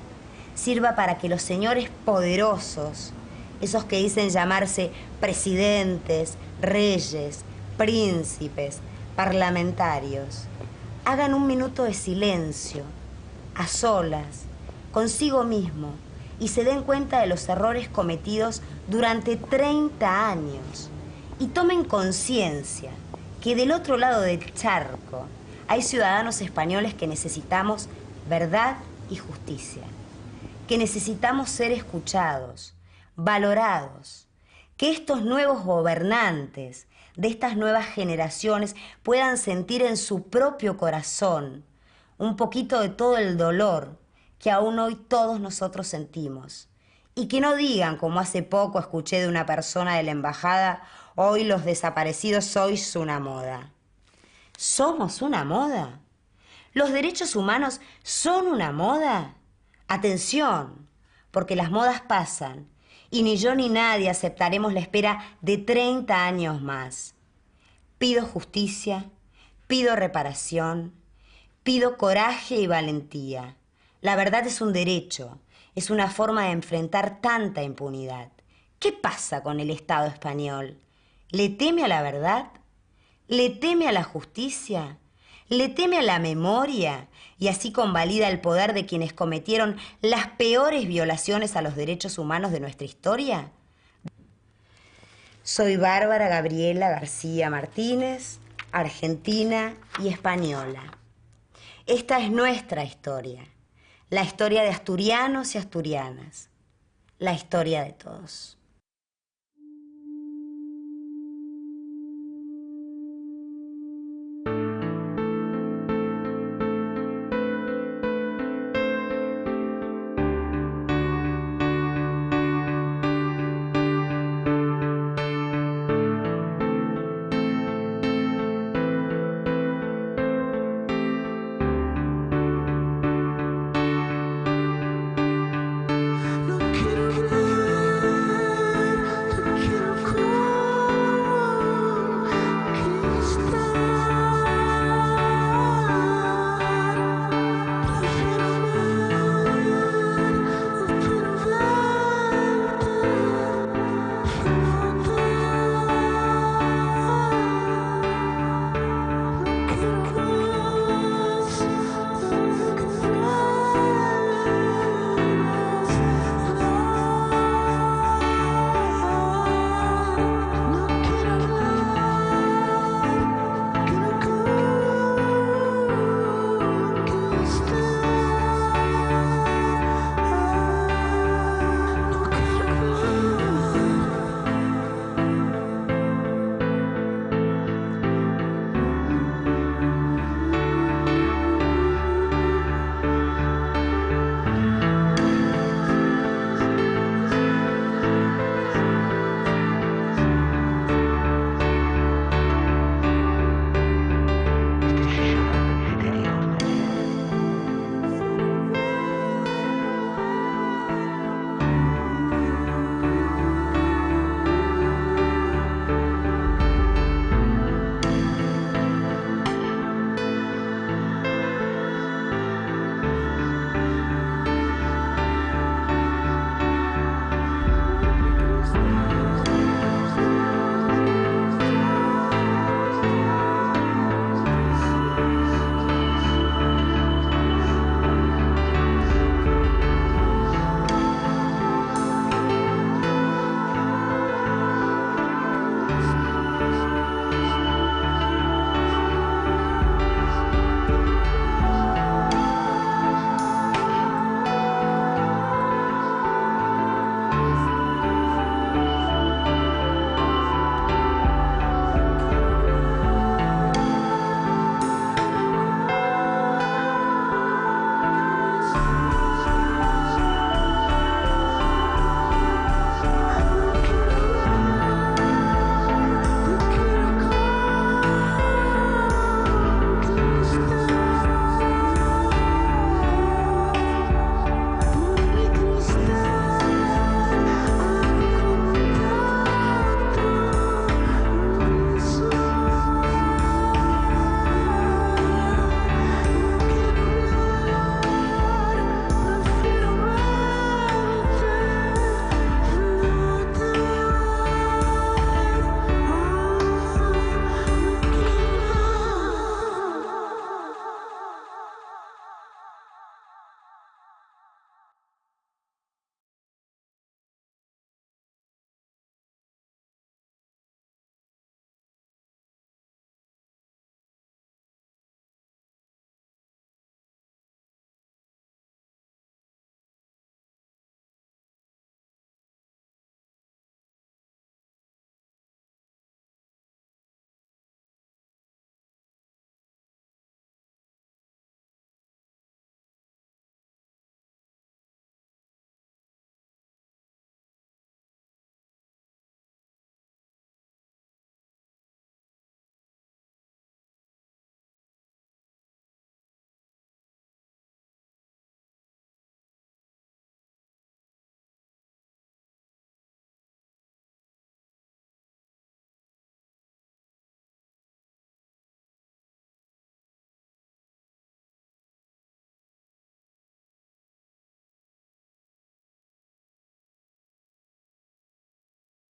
sirva para que los señores poderosos, esos que dicen llamarse presidentes, reyes, príncipes, parlamentarios, hagan un minuto de silencio, a solas, consigo mismo, y se den cuenta de los errores cometidos durante 30 años y tomen conciencia que del otro lado del charco hay ciudadanos españoles que necesitamos verdad y justicia, que necesitamos ser escuchados, valorados, que estos nuevos gobernantes de estas nuevas generaciones puedan sentir en su propio corazón un poquito de todo el dolor que aún hoy todos nosotros sentimos. Y que no digan, como hace poco escuché de una persona de la embajada, hoy los desaparecidos sois una moda. ¿Somos una moda? ¿Los derechos humanos son una moda? Atención, porque las modas pasan y ni yo ni nadie aceptaremos la espera de 30 años más. Pido justicia, pido reparación, pido coraje y valentía. La verdad es un derecho, es una forma de enfrentar tanta impunidad. ¿Qué pasa con el Estado español? ¿Le teme a la verdad? ¿Le teme a la justicia? ¿Le teme a la memoria? Y así convalida el poder de quienes cometieron las peores violaciones a los derechos humanos de nuestra historia. Soy Bárbara Gabriela García Martínez, argentina y española. Esta es nuestra historia, la historia de asturianos y asturianas, la historia de todos.